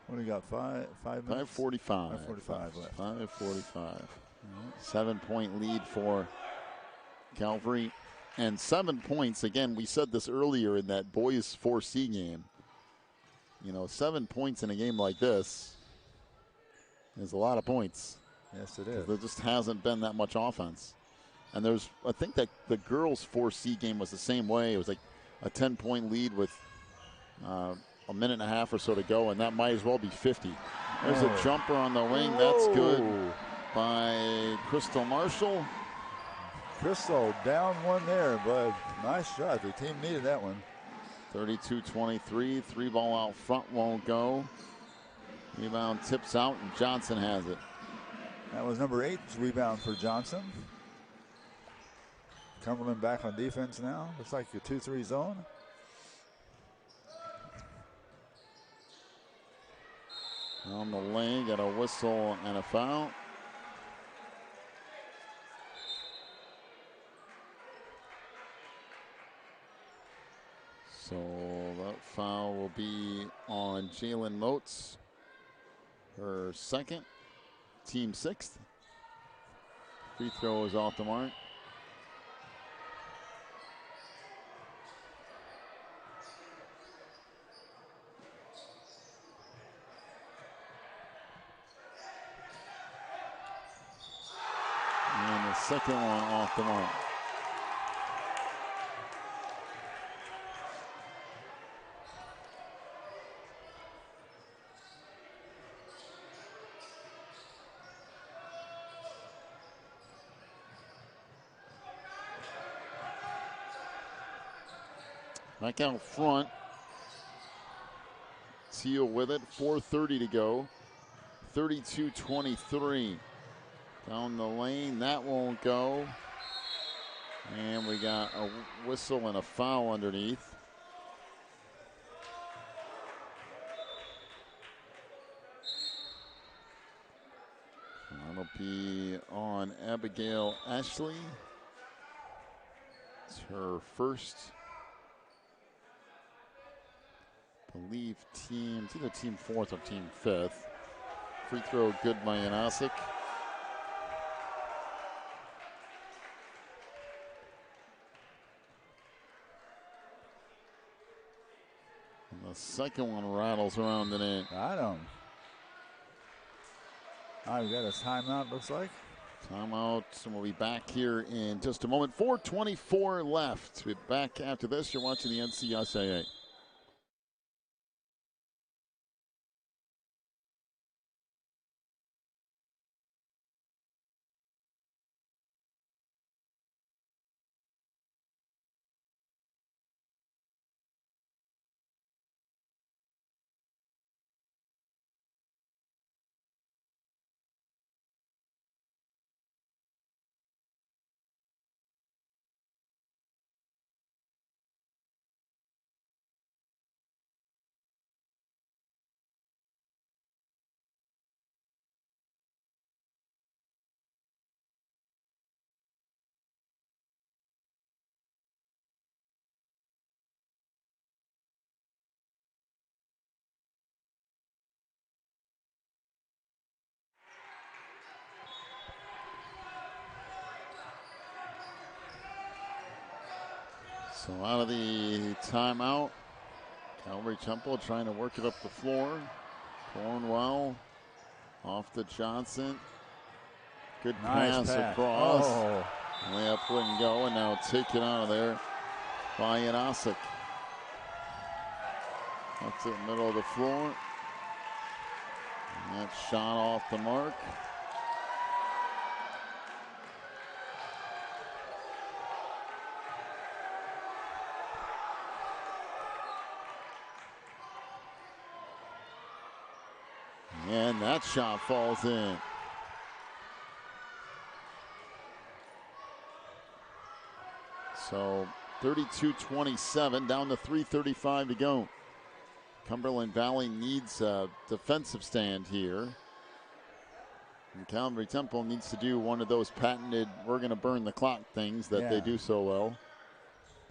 What do you got, 5 minutes? 5:45. 5:45 left. 5:45. 7-point lead for Calvary. And 7 points, again, we said this earlier in that boys 4C game. 7 points in a game like this is a lot of points. Yes, it is. There just hasn't been that much offense. And I think that the girls 4C game was the same way. It was like a 10-point lead with a minute and a half or so to go, and that might as well be 50. There's a jumper on the wing. That's good by Crystal Marshall. Crystal down one there, but nice shot. The team needed that one. 32-23, 3-ball out front won't go. Rebound tips out, and Johnson has it. That was number 8's rebound for Johnson. Cumberland back on defense now. Looks like a 2-3 zone. On the lane, got a whistle and a foul. So that foul will be on Jalen Moats, her second, team sixth. Free throw is off the mark. And the second one off the mark. Back out front. Teal with it. 4:30 to go. 32-23. Down the lane. That won't go. And we got a whistle and a foul underneath. That'll be on Abigail Ashley. It's her first, I believe, team, it's either team fourth or team fifth. Free throw good by Janasic. And the second one rattles around the net. I don't. All right, we got a timeout, looks like. Timeout, and we'll be back here in just a moment. 4:24 left. We'll be back after this. You're watching the NCSAA. So out of the timeout, Calvary Temple trying to work it up the floor. Cornwell off to Johnson. Good pass across. Oh. Layup wouldn't go, and now taken out of there by Janasic. Up to the middle of the floor. And that shot off the mark. And that shot falls in. So 32-27, down to 3:35 to go. Cumberland Valley needs a defensive stand here. And Calvary Temple needs to do one of those patented, we're going to burn the clock things that they do so well.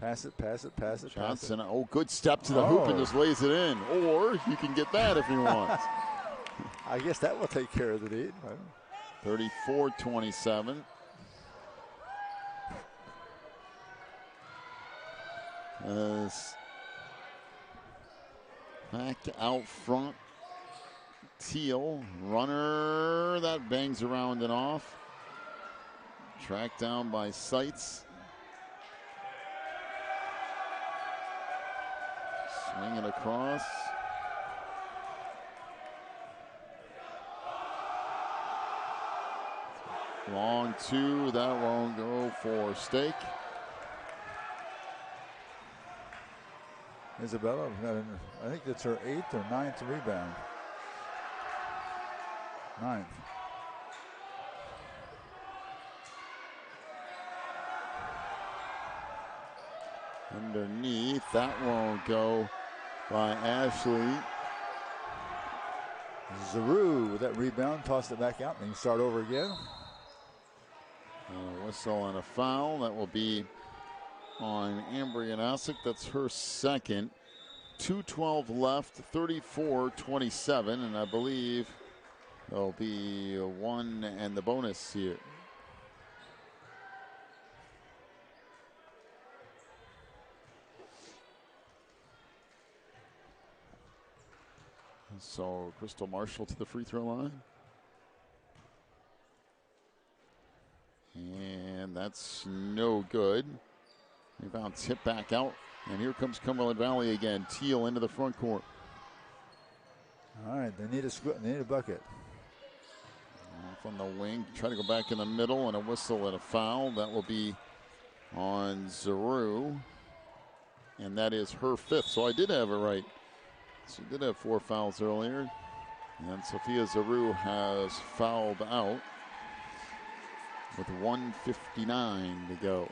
Pass it, pass it, pass it. Johnson, pass it. oh, good step to the hoop and just lays it in. Or you can get that if you want. I guess that will take care of the need. 34-27. Back out front. Teal, runner, that bangs around and off. Tracked down by Seitz. Swing it across. Long two, that won't go for Stake. Isabella, I think that's her 8th or 9th rebound. 9th. Underneath, that won't go by Ashley. Zaru with that rebound, tossed it back out, and then start over again. A whistle and a foul. That will be on Amber Yanosic. That's her second. 2:12 left, 34-27, and I believe there'll be one and the bonus here. So Crystal Marshall to the free throw line. And that's no good. Rebound tip back out. And here comes Cumberland Valley again. Teal into the front court. All right, they need a bucket. Off on the wing, try to go back in the middle, and a whistle and a foul. That will be on Zaru. And that is her fifth. So I did have it right. She did have 4 fouls earlier. And Sophia Zaru has fouled out with 1:59 to go.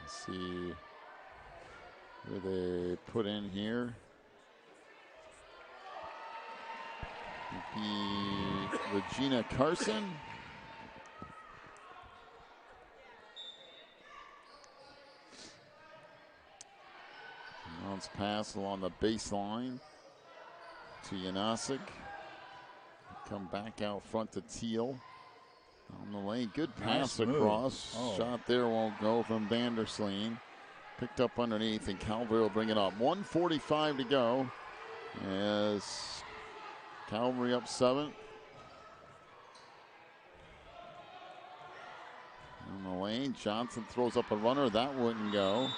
Let's see who they put in here. Regina Carson. Bounce pass along the baseline to Yanosic. Come back out front to Teal. On the lane, good pass across. Shot there won't go from Vandersleen. Picked up underneath, and Calvary will bring it up. 1:45 to go as Calvary up 7. On the lane, Johnson throws up a runner. That wouldn't go.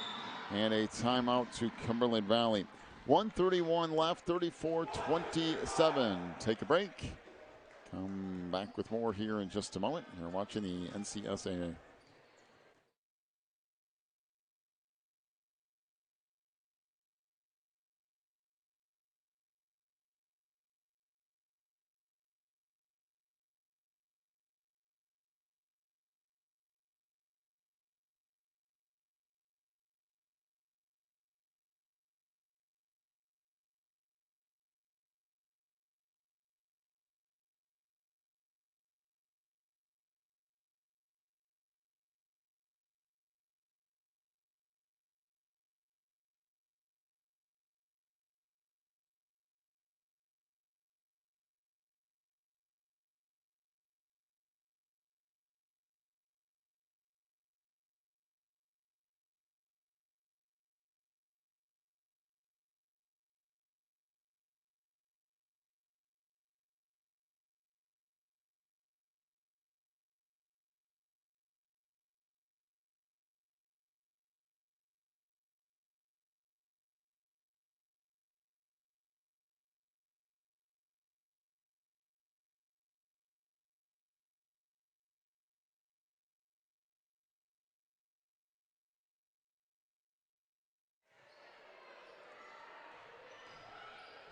And a timeout to Cumberland Valley. 1:31 left, 34-27. Take a break. Come back with more here in just a moment. You're watching the NCSAA.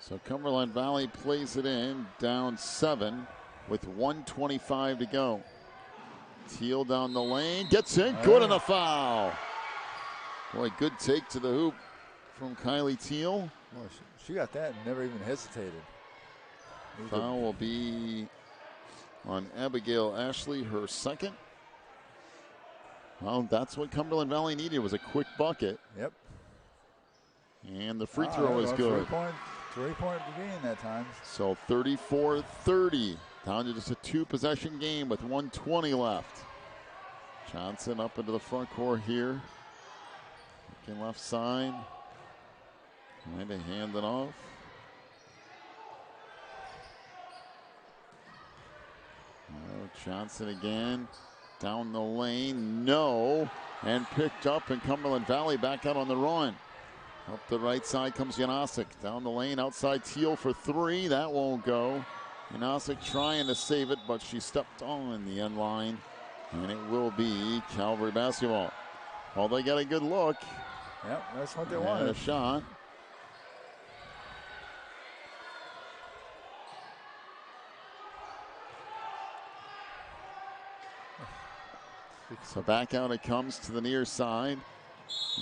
So Cumberland Valley plays it in, down 7 with 1:25 to go. Teal down the lane, gets in, good on the foul. Boy, good take to the hoop from Kylie Teal. Well, she got that and never even hesitated. Foul will be on Abigail Ashley, her second. Well, that's what Cumberland Valley needed, was a quick bucket. Yep. And the free throw is good. Three-point game that time. So 34-30. Down to just a 2-possession game with 1:20 left. Johnson up into the front court here. Looking left side. Trying to hand it off. Oh, Johnson again. Down the lane. No. And picked up, and Cumberland Valley back out on the run. Up the right side comes Yanosic. Down the lane, outside Teal for 3. That won't go. Yanosic trying to save it, but she stepped on the end line. And it will be Calvary basketball. Well, they got a good look. Yep, that's what they wanted. A shot. So back out it comes to the near side.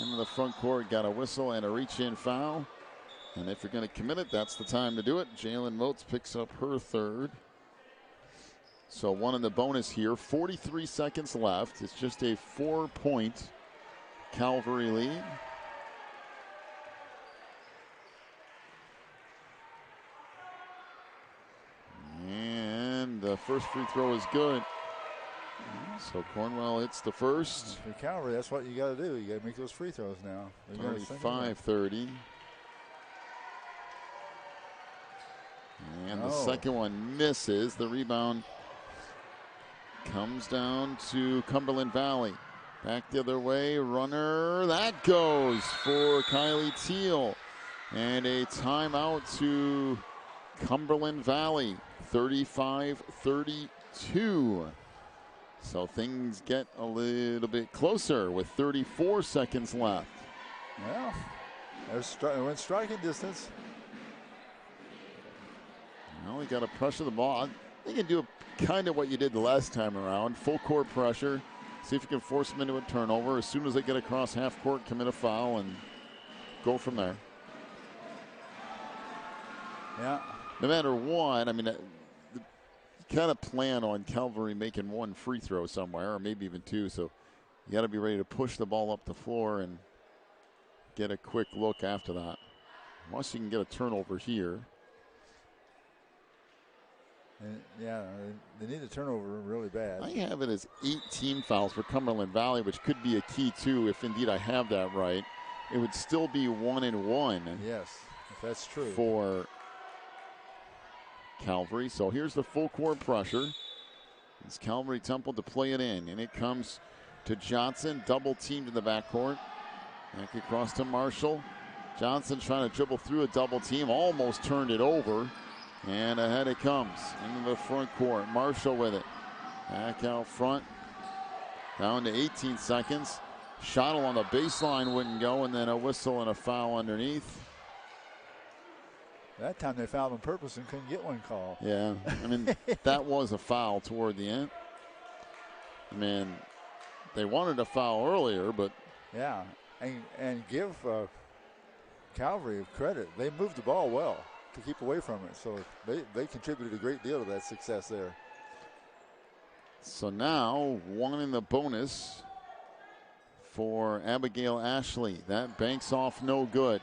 Into the front court, got a whistle and a reach-in foul. And if you're going to commit it, that's the time to do it. Jalen Moats picks up her third. So one in the bonus here. 43 seconds left. It's just a 4-point Calvary lead. And the first free throw is good. So Cornwell hits the first. For Calvary, that's what you got to do. You got to make those free throws now. 35-30. And the second one misses. The rebound comes down to Cumberland Valley. Back the other way, runner. That goes for Kylie Teal. And a timeout to Cumberland Valley. 35-32. So things get a little bit closer with 34 seconds left. Well, it went striking distance. Well, you got to pressure the ball. You can do kind of what you did the last time around. Full court pressure. See if you can force them into a turnover. As soon as they get across half court, commit a foul and go from there. Yeah. No matter what, I mean, you kind of plan on Calvary making one free throw somewhere, or maybe even two. So you got to be ready to push the ball up the floor and get a quick look after that. Unless you can get a turnover here. And yeah, they need a turnover really bad. I have it as 18 fouls for Cumberland Valley, which could be a key too, if indeed I have that right. It would still be 1-1. Yes, if that's true. For Calvary. So here's the full court pressure. It's Calvary Temple to play it in, and it comes to Johnson, double teamed in the backcourt. Back across to Marshall. Johnson trying to dribble through a double team, almost turned it over. And ahead it comes into the front court. Marshall with it. Back out front. Down to 18 seconds. Shuttle on the baseline wouldn't go, and then a whistle and a foul underneath. That time they fouled on purpose and couldn't get one call. Yeah, I mean, that was a foul toward the end. I mean, they wanted a foul earlier, but. Yeah, and give Calvary credit. They moved the ball well to keep away from it. So they contributed a great deal to that success there. So now one in the bonus for Abigail Ashley. That banks off no good.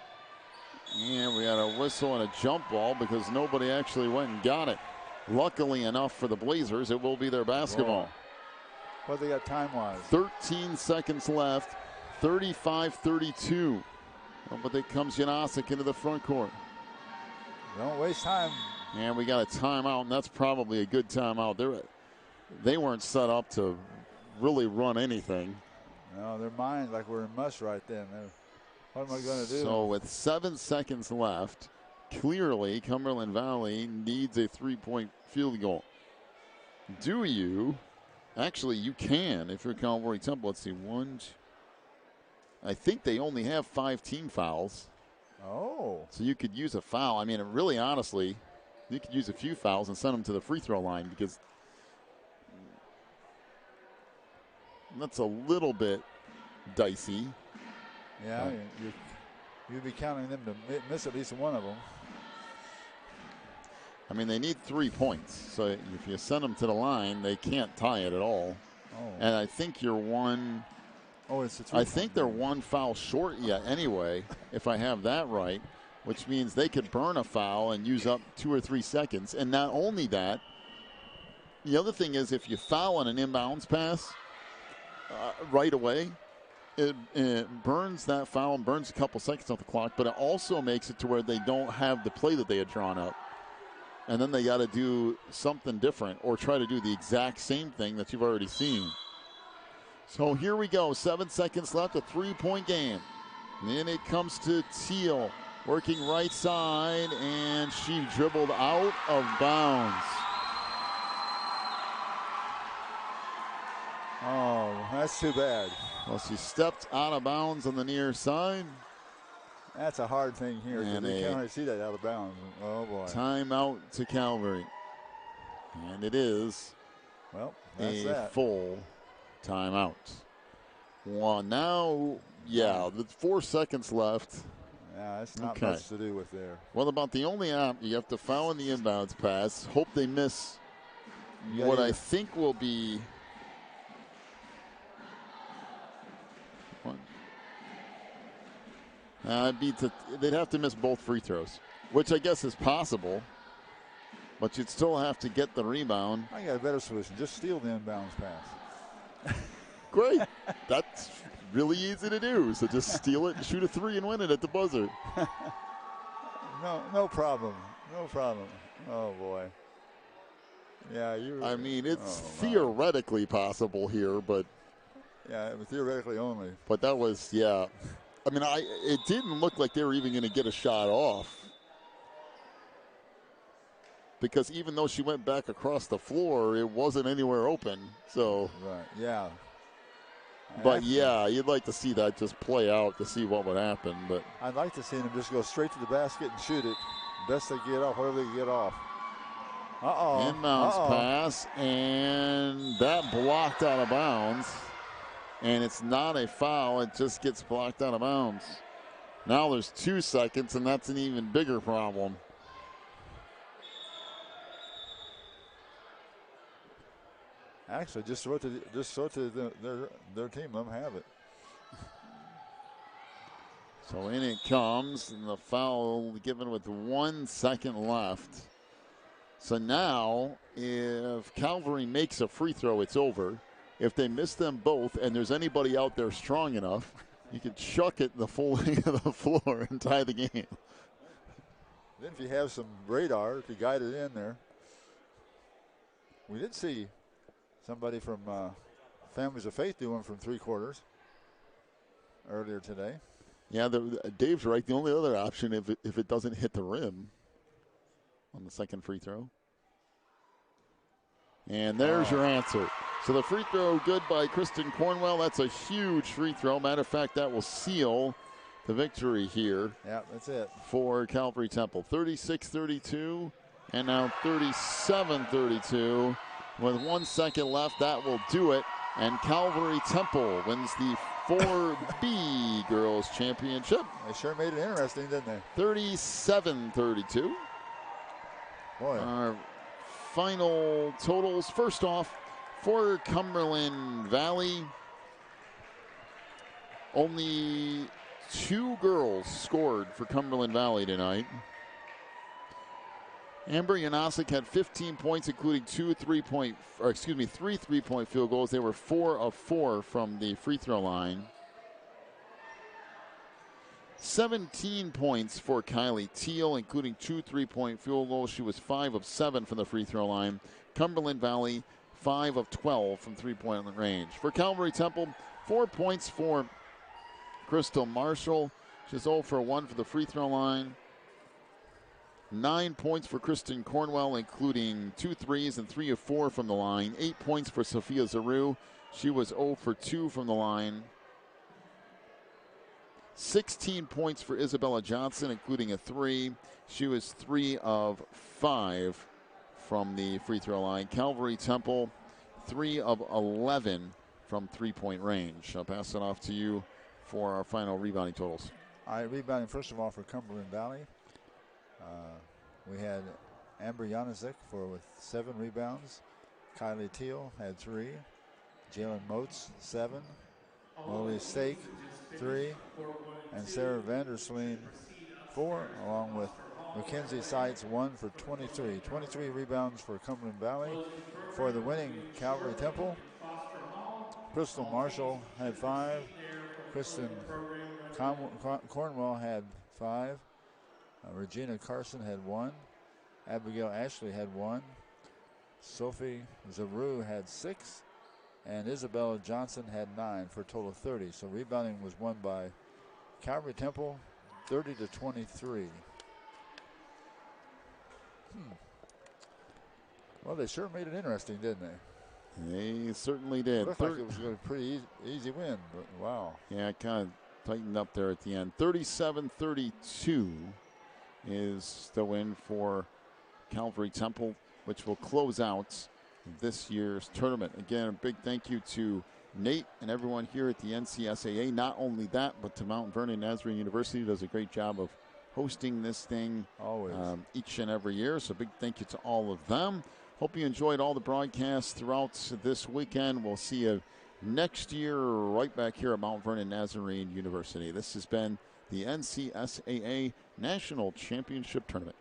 And we got a whistle and a jump ball because nobody actually went and got it. Luckily enough for the Blazers, it will be their basketball. What they got time-wise? 13 seconds left, 35-32. But there comes Janasic into the front court. Don't waste time. And we got a timeout, and that's probably a good timeout. They weren't set up to really run anything. No, their mind like we're in mush right then. What am I going to do? So with 7 seconds left, clearly Cumberland Valley needs a three-point field goal. Do you? Actually, you can if you're Calvary Temple. Let's see, I think they only have 5 team fouls. Oh. So you could use a foul. I mean, really, honestly, you could use a few fouls and send them to the free throw line because that's a little bit dicey. Yeah, you'd be counting them to miss at least one of them. I mean, they need 3 points. So if you send them to the line, they can't tie it at all. Oh. And I think you're one. Oh, it's a 3 I think they're one foul short yet anyway, if I have that right, which means they could burn a foul and use up 2 or 3 seconds. And not only that, the other thing is if you foul on an inbounds pass right away, it burns that foul and burns a couple seconds off the clock, but it also makes it to where they don't have the play that they had drawn up. And then they got to do something different or try to do the exact same thing that you've already seen. So here we go, 7 seconds left, a 3-point game. And then it comes to Teal, working right side, and she dribbled out of bounds. Oh, that's too bad. Well, she stepped out of bounds on the near side. That's a hard thing here. And you can't really see that out of bounds. Oh, boy. Timeout to Calvary. And it is a full timeout. Well, now, with 4 seconds left. Yeah, it's not much to do with there. What about the only op? You have to foul in the inbounds pass. Hope they miss what I think will be. They'd have to miss both free throws, which I guess is possible. But you'd still have to get the rebound. I got a better solution. Just steal the inbounds pass. Great. That's really easy to do. So just steal it and shoot a three and win it at the buzzer. No problem. No problem. Oh, boy. Yeah, I mean, it's theoretically possible here, but. Yeah, theoretically only. But that was, yeah. I mean, it didn't look like they were even going to get a shot off. Because even though she went back across the floor, it wasn't anywhere open. So. Right, yeah. But, yeah, you'd like to see that just play out to see what would happen. But I'd like to see them just go straight to the basket and shoot it. Best they get off, whatever they can get off. Inbounds pass, and that blocked out of bounds. And it's not a foul. It just gets blocked out of bounds. Now there's 2 seconds, and that's an even bigger problem. Actually, just throw it to their team. Let them have it. So in it comes, and the foul given with 1 second left. So now, if Calvary makes a free throw, it's over. If they miss them both, and there's anybody out there strong enough, you can chuck it the full length of the floor and tie the game. Then if you have some radar to guide it in there. We did see somebody from Families of Faith do one from 3/4 earlier today. Yeah, Dave's right. The only other option, if it doesn't hit the rim on the second free throw. And there's your answer. So the free throw good by Kristen Cornwell. That's a huge free throw. Matter of fact, that will seal the victory here. Yeah, that's it. For Calvary Temple. 36-32 and now 37-32. With 1 second left, that will do it. And Calvary Temple wins the 4B Girls Championship. They sure made it interesting, didn't they? 37-32. Boy. Our final totals. First off, for Cumberland Valley, only 2 girls scored for Cumberland Valley tonight. Amber Yanosic had 15 points, including 3 3-point field goals. They were 4 of 4 from the free throw line. 17 points for Kylie Teal, including 2 3-point field goals. She was 5 of 7 from the free throw line. Cumberland Valley, 5 of 12 from 3-point range. For Calvary Temple, 4 points for Crystal Marshall. She's 0 for 1 for the free throw line. 9 points for Kristen Cornwell, including 2 threes and 3 of 4 from the line. 8 points for Sophia Zaru. She was 0 for 2 from the line. 16 points for Isabella Johnson, including a 3. She was 3 of 5 from the free throw line. Calvary Temple, 3 of 11 from 3-point range. I'll pass it off to you for our final rebounding totals. All right, rebounding first of all for Cumberland Valley. We had Amber Yanisic with 7 rebounds. Kylie Teal had 3. Jalen Moats, 7. Molly Stake, 3. And Sarah Vandersleen, 4, along with Mackenzie Seitz, 1 for 23. 23 rebounds for Cumberland Valley. For the winning Calvary Temple, Crystal Marshall had 5. Kristen Cornwell had 5. Regina Carson had 1. Abigail Ashley had 1. Sophie Zaru had 6. And Isabella Johnson had 9 for a total of 30. So rebounding was won by Calvary Temple, 30-23. Well, they sure made it interesting, didn't they? They certainly did. Looked like it was a pretty easy win, but wow. Yeah, it kind of tightened up there at the end. 37-32 is the win for Calvary Temple, which will close out this year's tournament. Again, a big thank you to Nate and everyone here at the NCSAA. Not only that, but to Mount Vernon Nazarene University does a great job of hosting this thing always each and every year. So big thank you to all of them. Hope you enjoyed all the broadcasts throughout this weekend. We'll see you next year right back here at Mount Vernon Nazarene University. This has been the NCSAA National Championship Tournament.